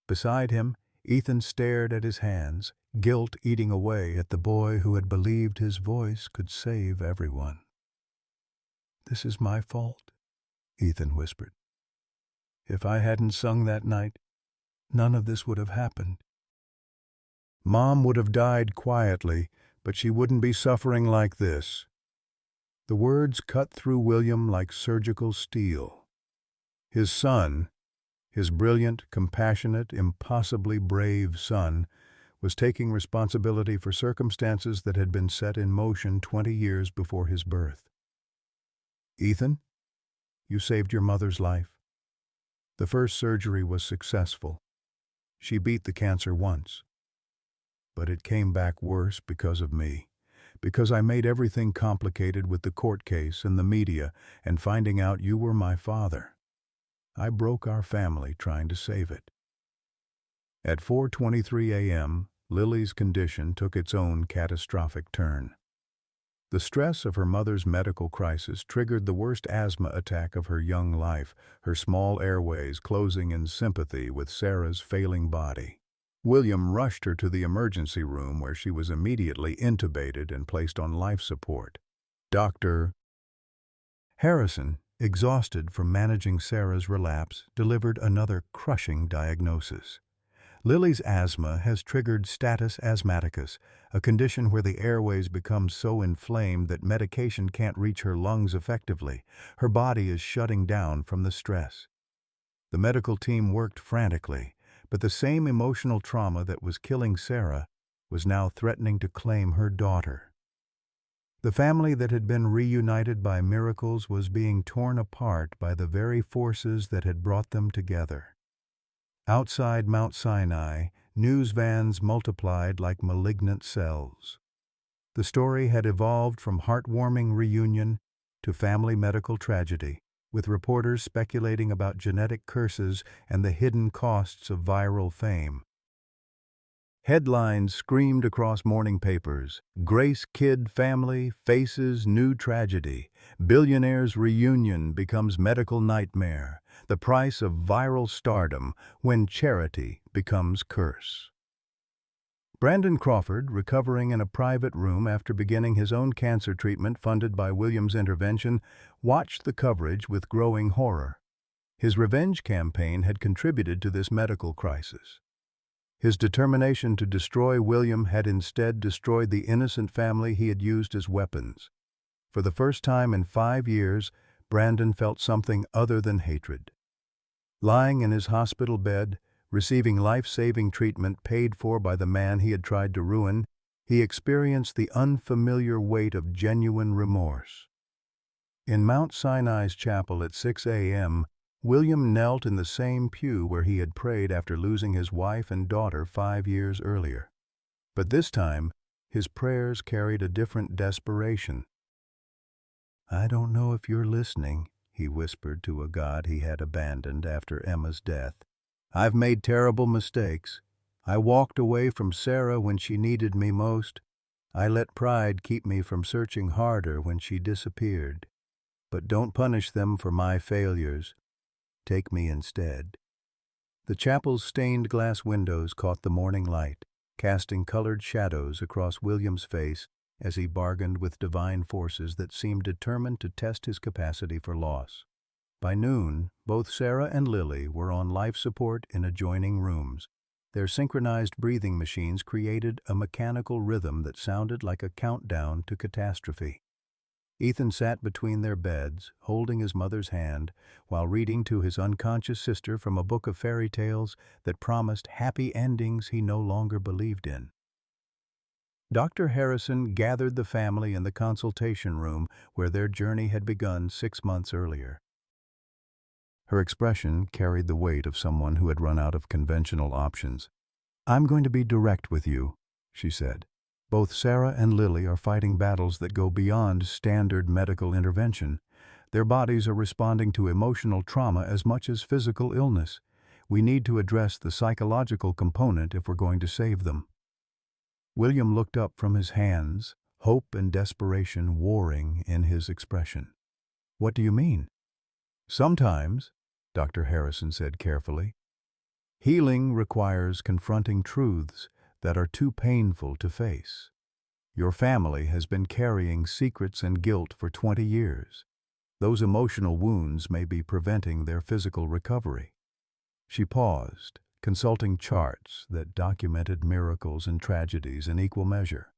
Beside him, Ethan stared at his hands, guilt eating away at the boy who had believed his voice could save everyone. "This is my fault," Ethan whispered. "If I hadn't sung that night, none of this would have happened. Mom would have died quietly, but she wouldn't be suffering like this." The words cut through William like surgical steel. His son, his brilliant, compassionate, impossibly brave son, was taking responsibility for circumstances that had been set in motion 20 years before his birth. "Ethan, you saved your mother's life. The first surgery was successful. She beat the cancer once. But it came back worse because of me, because I made everything complicated with the court case and the media and finding out you were my father. I broke our family trying to save it." At 4:23 a.m., Lily's condition took its own catastrophic turn. The stress of her mother's medical crisis triggered the worst asthma attack of her young life, her small airways closing in sympathy with Sarah's failing body. William rushed her to the emergency room where she was immediately intubated and placed on life support. Dr. Harrison, exhausted from managing Sarah's relapse, delivered another crushing diagnosis. Lily's asthma has triggered status asthmaticus, a condition where the airways become so inflamed that medication can't reach her lungs effectively. Her body is shutting down from the stress. The medical team worked frantically, but the same emotional trauma that was killing Sarah was now threatening to claim her daughter. The family that had been reunited by miracles was being torn apart by the very forces that had brought them together. Outside Mount Sinai, news vans multiplied like malignant cells. The story had evolved from heartwarming reunion to family medical tragedy, with reporters speculating about genetic curses and the hidden costs of viral fame. Headlines screamed across morning papers: "Grace Kidd family faces new tragedy. Billionaire's reunion becomes medical nightmare. The price of viral stardom when charity becomes curse." Brandon Crawford, recovering in a private room after beginning his own cancer treatment funded by William's intervention, watched the coverage with growing horror. His revenge campaign had contributed to this medical crisis. His determination to destroy William had instead destroyed the innocent family he had used as weapons. For the first time in 5 years, Brandon felt something other than hatred. Lying in his hospital bed, receiving life-saving treatment paid for by the man he had tried to ruin, he experienced the unfamiliar weight of genuine remorse. In Mount Sinai's chapel at 6 a.m., William knelt in the same pew where he had prayed after losing his wife and daughter 5 years earlier. But this time, his prayers carried a different desperation. "I don't know if you're listening," he whispered to a God he had abandoned after Emma's death. "I've made terrible mistakes. I walked away from Sarah when she needed me most. I let pride keep me from searching harder when she disappeared. But don't punish them for my failures. Take me instead." The chapel's stained glass windows caught the morning light, casting colored shadows across William's face as he bargained with divine forces that seemed determined to test his capacity for loss. By noon, both Sarah and Lily were on life support in adjoining rooms. Their synchronized breathing machines created a mechanical rhythm that sounded like a countdown to catastrophe. Ethan sat between their beds, holding his mother's hand, while reading to his unconscious sister from a book of fairy tales that promised happy endings he no longer believed in. Dr. Harrison gathered the family in the consultation room where their journey had begun 6 months earlier. Her expression carried the weight of someone who had run out of conventional options. "I'm going to be direct with you," she said. "Both Sarah and Lily are fighting battles that go beyond standard medical intervention. Their bodies are responding to emotional trauma as much as physical illness. We need to address the psychological component if we're going to save them." William looked up from his hands, hope and desperation warring in his expression. "What do you mean?" "Sometimes," Dr. Harrison said carefully, "healing requires confronting truths that are too painful to face. Your family has been carrying secrets and guilt for 20 years. Those emotional wounds may be preventing their physical recovery." She paused, consulting charts that documented miracles and tragedies in equal measure.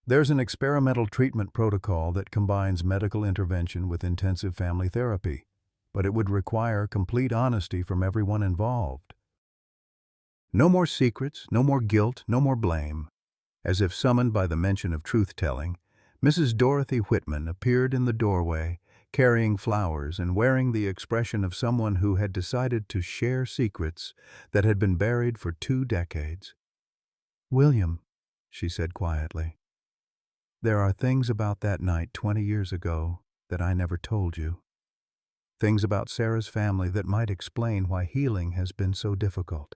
"There's an experimental treatment protocol that combines medical intervention with intensive family therapy, but it would require complete honesty from everyone involved. No more secrets, no more guilt, no more blame." As if summoned by the mention of truth-telling, Mrs. Dorothy Whitman appeared in the doorway, carrying flowers and wearing the expression of someone who had decided to share secrets that had been buried for 2 decades. "William," she said quietly, "there are things about that night 20 years ago that I never told you. Things about Sarah's family that might explain why healing has been so difficult."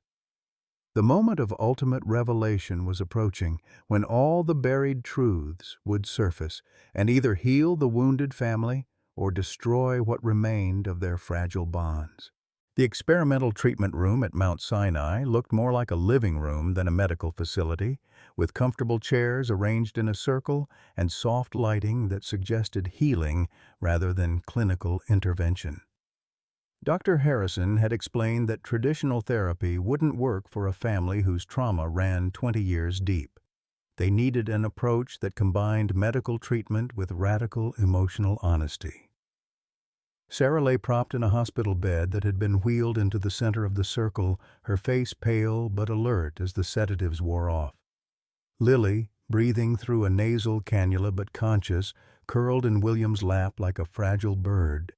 The moment of ultimate revelation was approaching, when all the buried truths would surface and either heal the wounded family or destroy what remained of their fragile bonds. The experimental treatment room at Mount Sinai looked more like a living room than a medical facility, with comfortable chairs arranged in a circle and soft lighting that suggested healing rather than clinical intervention. Dr. Harrison had explained that traditional therapy wouldn't work for a family whose trauma ran 20 years deep. They needed an approach that combined medical treatment with radical emotional honesty. Sarah lay propped in a hospital bed that had been wheeled into the center of the circle, her face pale but alert as the sedatives wore off. Lily, breathing through a nasal cannula but conscious, curled in William's lap like a fragile bird.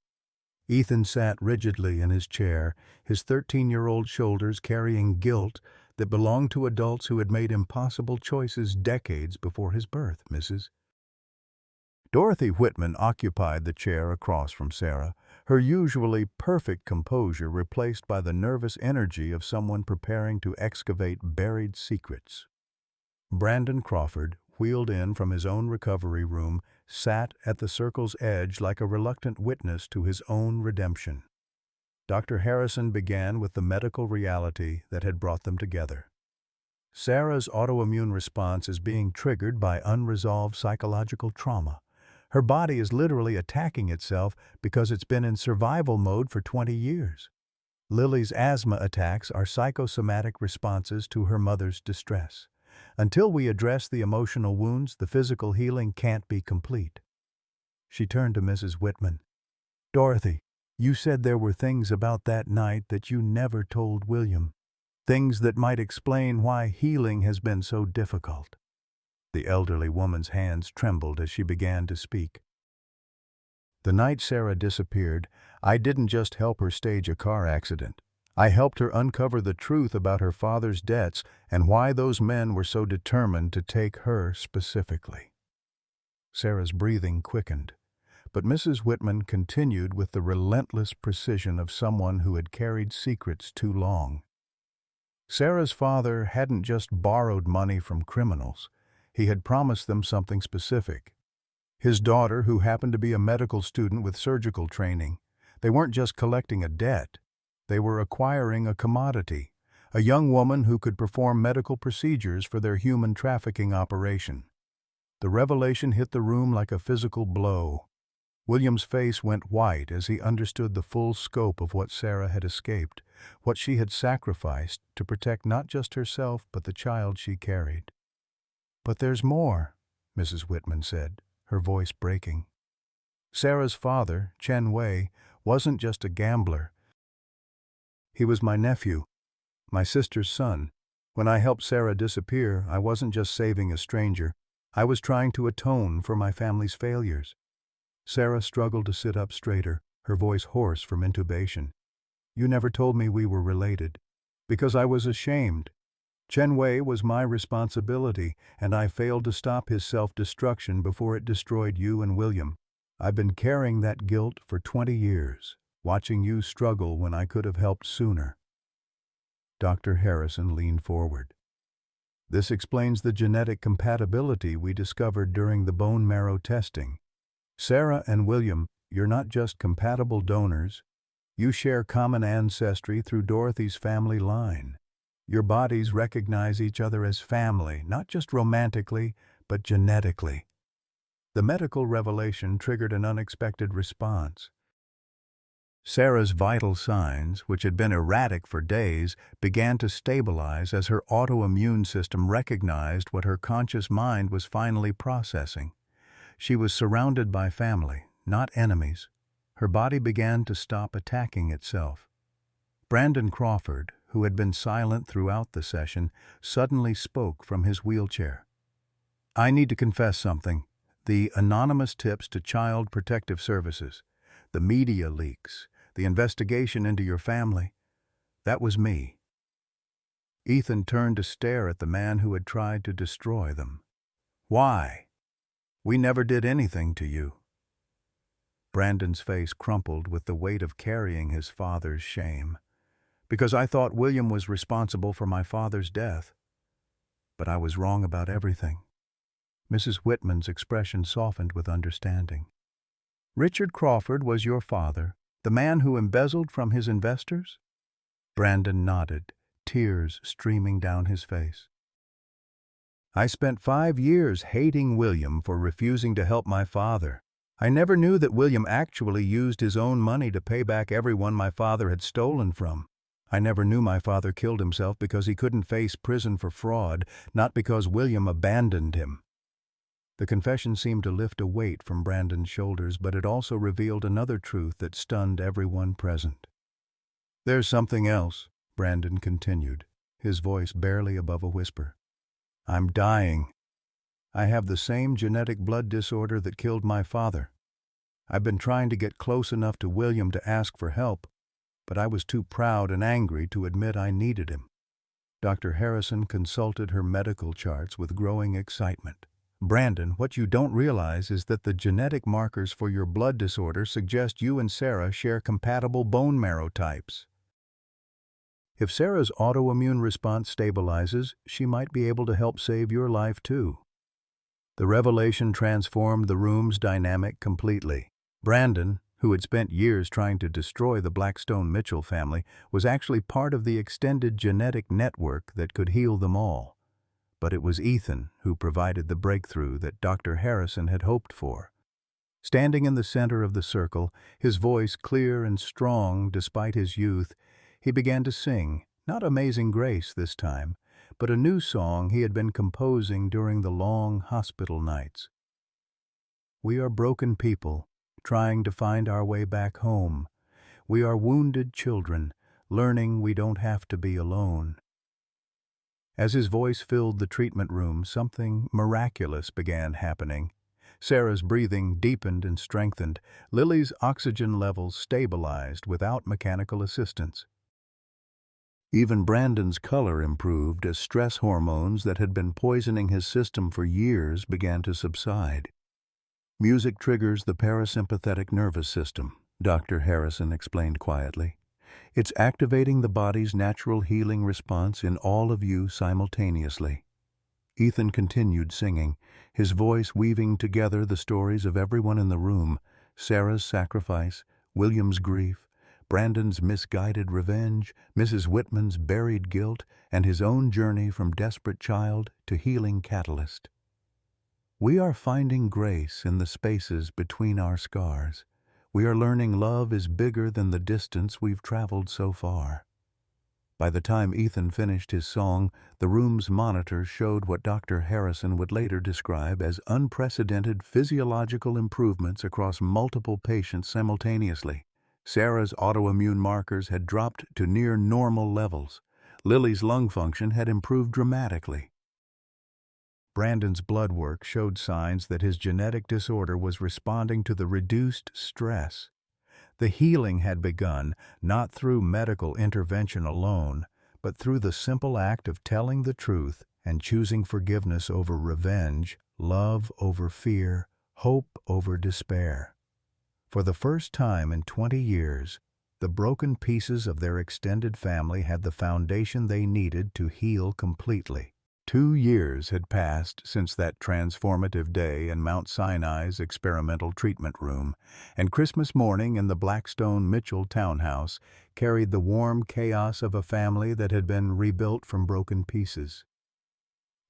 Ethan sat rigidly in his chair, his 13-year-old shoulders carrying guilt that belonged to adults who had made impossible choices decades before his birth, Mrs. Dorothy Whitman occupied the chair across from Sarah, her usually perfect composure replaced by the nervous energy of someone preparing to excavate buried secrets. Brandon Crawford, wheeled in from his own recovery room, sat at the circle's edge like a reluctant witness to his own redemption. Dr. Harrison began with the medical reality that had brought them together. Sarah's autoimmune response is being triggered by unresolved psychological trauma. Her body is literally attacking itself because it's been in survival mode for 20 years. Lily's asthma attacks are psychosomatic responses to her mother's distress. Until we address the emotional wounds, the physical healing can't be complete. She turned to Mrs. Whitman. "Dorothy, you said there were things about that night that you never told William. Things that might explain why healing has been so difficult." The elderly woman's hands trembled as she began to speak. "The night Sarah disappeared, I didn't just help her stage a car accident. I helped her uncover the truth about her father's debts and why those men were so determined to take her specifically." Sarah's breathing quickened, but Mrs. Whitman continued with the relentless precision of someone who had carried secrets too long. Sarah's father hadn't just borrowed money from criminals. He had promised them something specific. His daughter, who happened to be a medical student with surgical training, they weren't just collecting a debt. They were acquiring a commodity, a young woman who could perform medical procedures for their human trafficking operation. The revelation hit the room like a physical blow. William's face went white as he understood the full scope of what Sarah had escaped, what she had sacrificed to protect not just herself but the child she carried. "But there's more," Mrs. Whitman said, her voice breaking. "Sarah's father, Chen Wei, wasn't just a gambler. He was my nephew, my sister's son. When I helped Sarah disappear, I wasn't just saving a stranger. I was trying to atone for my family's failures. Sarah struggled to sit up straighter, her voice hoarse from intubation. You never told me we were related. Because I was ashamed. Chen Wei was my responsibility, and I failed to stop his self-destruction before it destroyed you and William. I've been carrying that guilt for 20 years, watching you struggle when I could have helped sooner. Dr. Harrison leaned forward. This explains the genetic compatibility we discovered during the bone marrow testing. Sarah and William, you're not just compatible donors. You share common ancestry through Dorothy's family line. Your bodies recognize each other as family, not just romantically, but genetically. The medical revelation triggered an unexpected response. Sarah's vital signs, which had been erratic for days, began to stabilize as her autoimmune system recognized what her conscious mind was finally processing. She was surrounded by family, not enemies. Her body began to stop attacking itself. Brandon Crawford, who had been silent throughout the session, suddenly spoke from his wheelchair. I need to confess something. The anonymous tips to Child Protective Services, the media leaks, the investigation into your family, that was me. Ethan turned to stare at the man who had tried to destroy them. Why? We never did anything to you. Brandon's face crumpled with the weight of carrying his father's shame. Because I thought William was responsible for my father's death. But I was wrong about everything. Mrs. Whitman's expression softened with understanding. Richard Crawford was your father, the man who embezzled from his investors? Brandon nodded, tears streaming down his face. I spent 5 years hating William for refusing to help my father. I never knew that William actually used his own money to pay back everyone my father had stolen from. I never knew my father killed himself because he couldn't face prison for fraud, not because William abandoned him. The confession seemed to lift a weight from Brandon's shoulders, but it also revealed another truth that stunned everyone present. There's something else, Brandon continued, his voice barely above a whisper. I'm dying. I have the same genetic blood disorder that killed my father. I've been trying to get close enough to William to ask for help, but I was too proud and angry to admit I needed him. Dr. Harrison consulted her medical charts with growing excitement. Brandon, what you don't realize is that the genetic markers for your blood disorder suggest you and Sarah share compatible bone marrow types. If Sarah's autoimmune response stabilizes, she might be able to help save your life too. The revelation transformed the room's dynamic completely. Brandon, who had spent years trying to destroy the Blackstone Mitchell family, was actually part of the extended genetic network that could heal them all. But it was Ethan who provided the breakthrough that Dr. Harrison had hoped for. Standing in the center of the circle, his voice clear and strong despite his youth, he began to sing, not Amazing Grace this time, but a new song he had been composing during the long hospital nights. We are broken people, trying to find our way back home. We are wounded children, learning we don't have to be alone. As his voice filled the treatment room, something miraculous began happening. Sarah's breathing deepened and strengthened. Lily's oxygen levels stabilized without mechanical assistance. Even Brandon's color improved as stress hormones that had been poisoning his system for years began to subside. Music triggers the parasympathetic nervous system, Dr. Harrison explained quietly. It's activating the body's natural healing response in all of you simultaneously. Ethan continued singing, his voice weaving together the stories of everyone in the room, Sarah's sacrifice, William's grief, Brandon's misguided revenge, Mrs. Whitman's buried guilt, and his own journey from desperate child to healing catalyst. We are finding grace in the spaces between our scars. We are learning love is bigger than the distance we've traveled so far. By the time Ethan finished his song, the room's monitors showed what Dr. Harrison would later describe as unprecedented physiological improvements across multiple patients simultaneously. Sarah's autoimmune markers had dropped to near normal levels. Lily's lung function had improved dramatically. Brandon's blood work showed signs that his genetic disorder was responding to the reduced stress. The healing had begun not through medical intervention alone, but through the simple act of telling the truth and choosing forgiveness over revenge, love over fear, hope over despair. For the first time in 20 years, the broken pieces of their extended family had the foundation they needed to heal completely. 2 years had passed since that transformative day in Mount Sinai's experimental treatment room, and Christmas morning in the Blackstone Mitchell townhouse carried the warm chaos of a family that had been rebuilt from broken pieces.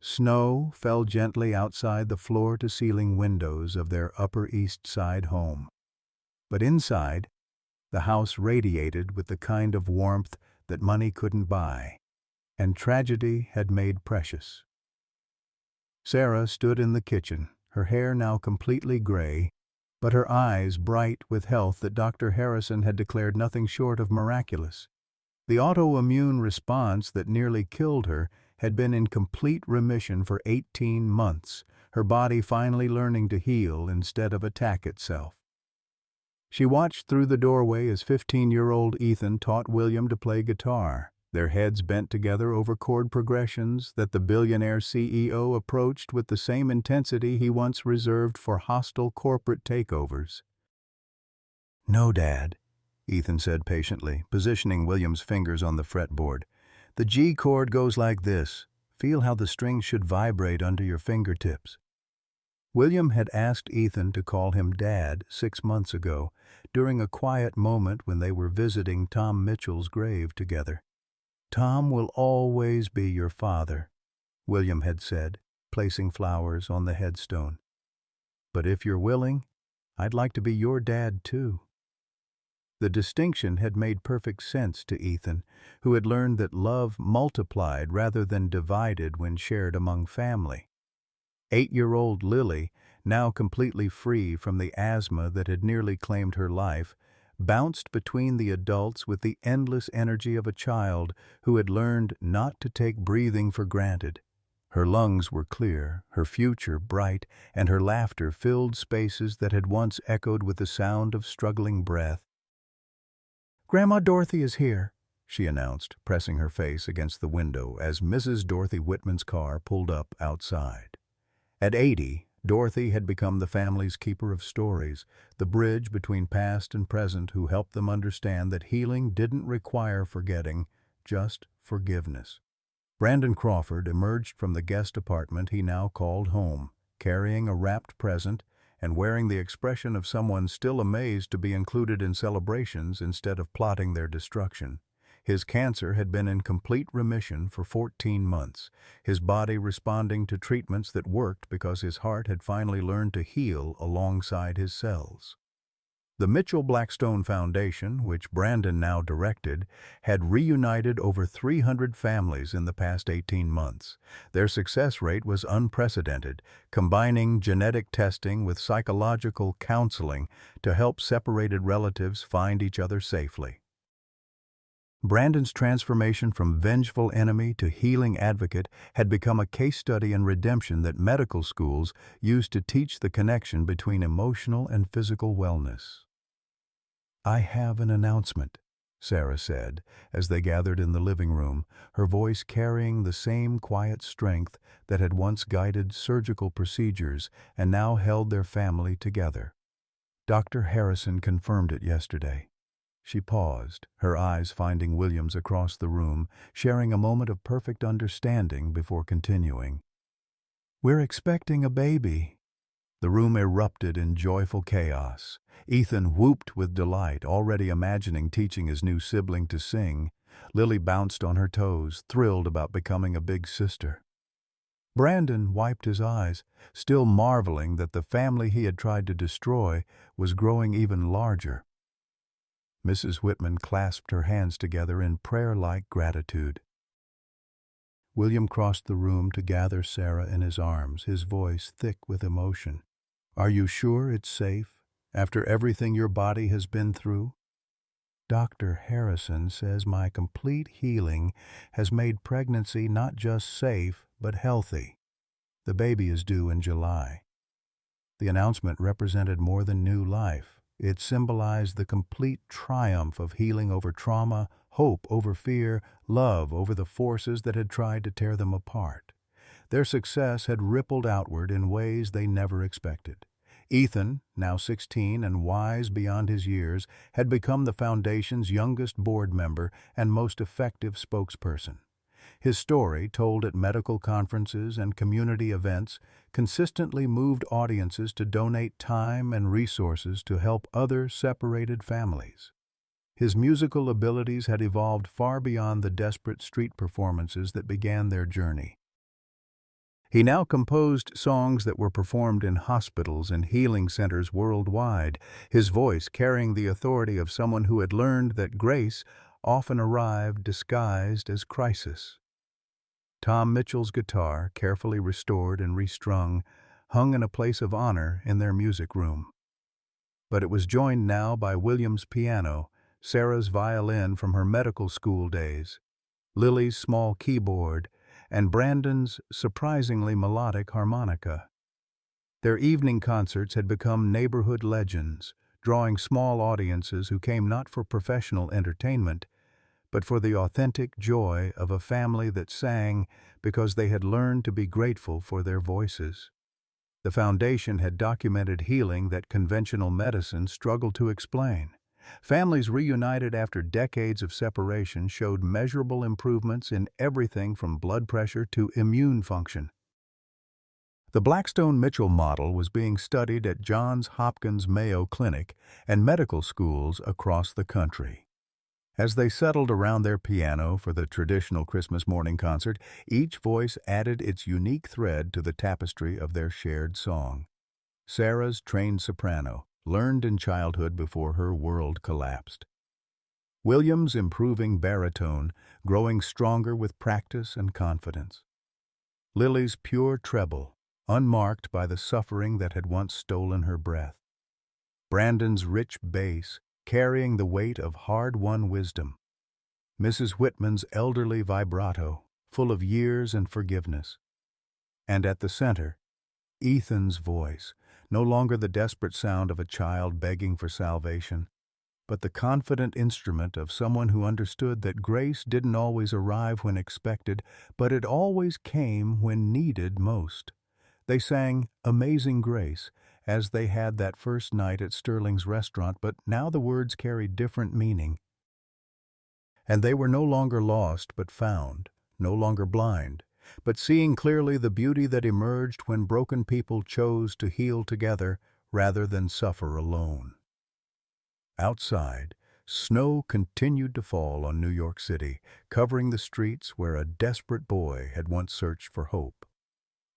Snow fell gently outside the floor-to-ceiling windows of their Upper East Side home. But inside, the house radiated with the kind of warmth that money couldn't buy, and tragedy had made precious. Sarah stood in the kitchen, her hair now completely gray, but her eyes bright with health that Dr. Harrison had declared nothing short of miraculous. The autoimmune response that nearly killed her had been in complete remission for 18 months, her body finally learning to heal instead of attack itself. She watched through the doorway as 15-year-old Ethan taught William to play guitar, their heads bent together over chord progressions that the billionaire CEO approached with the same intensity he once reserved for hostile corporate takeovers. "No, Dad," Ethan said patiently, positioning William's fingers on the fretboard. "The G chord goes like this. Feel how the strings should vibrate under your fingertips." William had asked Ethan to call him Dad 6 months ago, during a quiet moment when they were visiting Tom Mitchell's grave together. "Tom will always be your father," William had said, placing flowers on the headstone. "But if you're willing, I'd like to be your dad too." The distinction had made perfect sense to Ethan, who had learned that love multiplied rather than divided when shared among family. 8-year-old Lily, now completely free from the asthma that had nearly claimed her life, bounced between the adults with the endless energy of a child who had learned not to take breathing for granted. Her lungs were clear, her future bright, and her laughter filled spaces that had once echoed with the sound of struggling breath. "Grandma Dorothy is here," she announced, pressing her face against the window as Mrs. Dorothy Whitman's car pulled up outside. At 80, Dorothy had become the family's keeper of stories, the bridge between past and present who helped them understand that healing didn't require forgetting, just forgiveness. Brandon Crawford emerged from the guest apartment he now called home, carrying a wrapped present and wearing the expression of someone still amazed to be included in celebrations instead of plotting their destruction. His cancer had been in complete remission for 14 months, his body responding to treatments that worked because his heart had finally learned to heal alongside his cells. The Mitchell-Blackstone Foundation, which Brandon now directed, had reunited over 300 families in the past 18 months. Their success rate was unprecedented, combining genetic testing with psychological counseling to help separated relatives find each other safely. Brandon's transformation from vengeful enemy to healing advocate had become a case study in redemption that medical schools used to teach the connection between emotional and physical wellness. "I have an announcement," Sarah said, as they gathered in the living room, her voice carrying the same quiet strength that had once guided surgical procedures and now held their family together. "Dr. Harrison confirmed it yesterday." She paused, her eyes finding Williams across the room, sharing a moment of perfect understanding before continuing. "We're expecting a baby." The room erupted in joyful chaos. Ethan whooped with delight, already imagining teaching his new sibling to sing. Lily bounced on her toes, thrilled about becoming a big sister. Brandon wiped his eyes, still marveling that the family he had tried to destroy was growing even larger. Mrs. Whitman clasped her hands together in prayer-like gratitude. William crossed the room to gather Sarah in his arms, his voice thick with emotion. "Are you sure it's safe, after everything your body has been through?" Dr. Harrison says my complete healing has made pregnancy not just safe, but healthy. The baby is due in July. The announcement represented more than new life. It symbolized the complete triumph of healing over trauma, hope over fear, love over the forces that had tried to tear them apart. Their success had rippled outward in ways they never expected. Ethan, now 16 and wise beyond his years, had become the Foundation's youngest board member and most effective spokesperson. His story, told at medical conferences and community events, consistently moved audiences to donate time and resources to help other separated families. His musical abilities had evolved far beyond the desperate street performances that began their journey. He now composed songs that were performed in hospitals and healing centers worldwide, his voice carrying the authority of someone who had learned that grace often arrived disguised as crisis. Tom Mitchell's guitar, carefully restored and restrung, hung in a place of honor in their music room. But it was joined now by William's piano, Sarah's violin from her medical school days, Lily's small keyboard, and Brandon's surprisingly melodic harmonica. Their evening concerts had become neighborhood legends, drawing small audiences who came not for professional entertainment, but for the authentic joy of a family that sang because they had learned to be grateful for their voices. The Foundation had documented healing that conventional medicine struggled to explain. Families reunited after decades of separation showed measurable improvements in everything from blood pressure to immune function. The Blackstone-Mitchell model was being studied at Johns Hopkins Mayo Clinic and medical schools across the country. As they settled around their piano for the traditional Christmas morning concert, each voice added its unique thread to the tapestry of their shared song. Sarah's trained soprano, learned in childhood before her world collapsed. William's improving baritone, growing stronger with practice and confidence. Lily's pure treble, unmarked by the suffering that had once stolen her breath. Brandon's rich bass, carrying the weight of hard-won wisdom. Mrs. Whitman's elderly vibrato, full of years and forgiveness. And at the center, Ethan's voice, no longer the desperate sound of a child begging for salvation, but the confident instrument of someone who understood that grace didn't always arrive when expected, but it always came when needed most. They sang Amazing Grace, as they had that first night at Sterling's restaurant, but now the words carried different meaning. And they were no longer lost but found, no longer blind, but seeing clearly the beauty that emerged when broken people chose to heal together rather than suffer alone. Outside, snow continued to fall on New York City, covering the streets where a desperate boy had once searched for hope.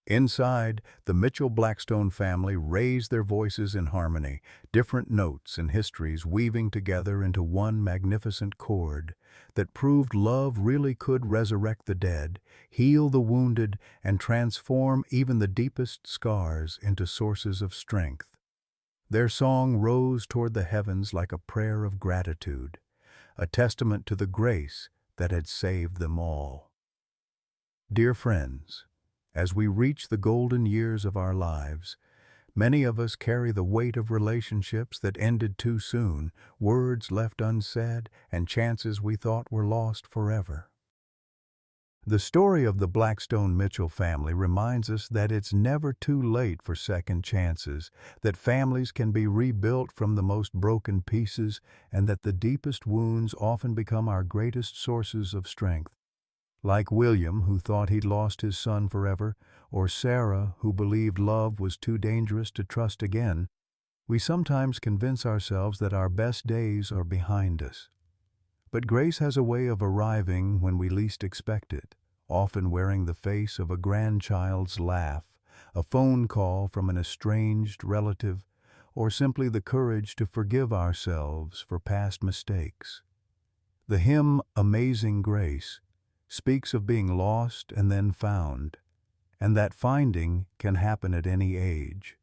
Inside, the Mitchell-Blackstone family raised their voices in harmony, different notes and histories weaving together into one magnificent chord that proved love really could resurrect the dead, heal the wounded, and transform even the deepest scars into sources of strength. Their song rose toward the heavens like a prayer of gratitude, a testament to the grace that had saved them all. Dear friends, as we reach the golden years of our lives, many of us carry the weight of relationships that ended too soon, words left unsaid, and chances we thought were lost forever. The story of the Blackstone-Mitchell family reminds us that it's never too late for second chances, that families can be rebuilt from the most broken pieces, and that the deepest wounds often become our greatest sources of strength. Like William, who thought he'd lost his son forever, or Sarah, who believed love was too dangerous to trust again, we sometimes convince ourselves that our best days are behind us. But grace has a way of arriving when we least expect it, often wearing the face of a grandchild's laugh, a phone call from an estranged relative, or simply the courage to forgive ourselves for past mistakes. The hymn Amazing Grace speaks of being lost and then found, and that finding can happen at any age.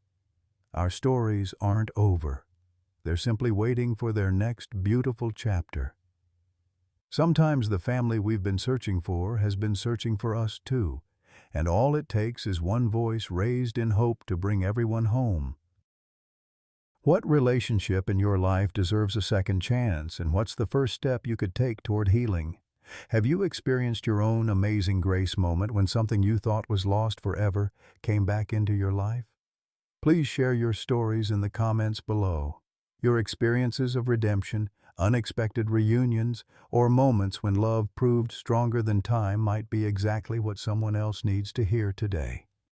Our stories aren't over. They're simply waiting for their next beautiful chapter. Sometimes the family we've been searching for has been searching for us too, and all it takes is one voice raised in hope to bring everyone home. What relationship in your life deserves a second chance, and what's the first step you could take toward healing? Have you experienced your own amazing grace moment when something you thought was lost forever came back into your life? Please share your stories in the comments below. Your experiences of redemption, unexpected reunions, or moments when love proved stronger than time might be exactly what someone else needs to hear today.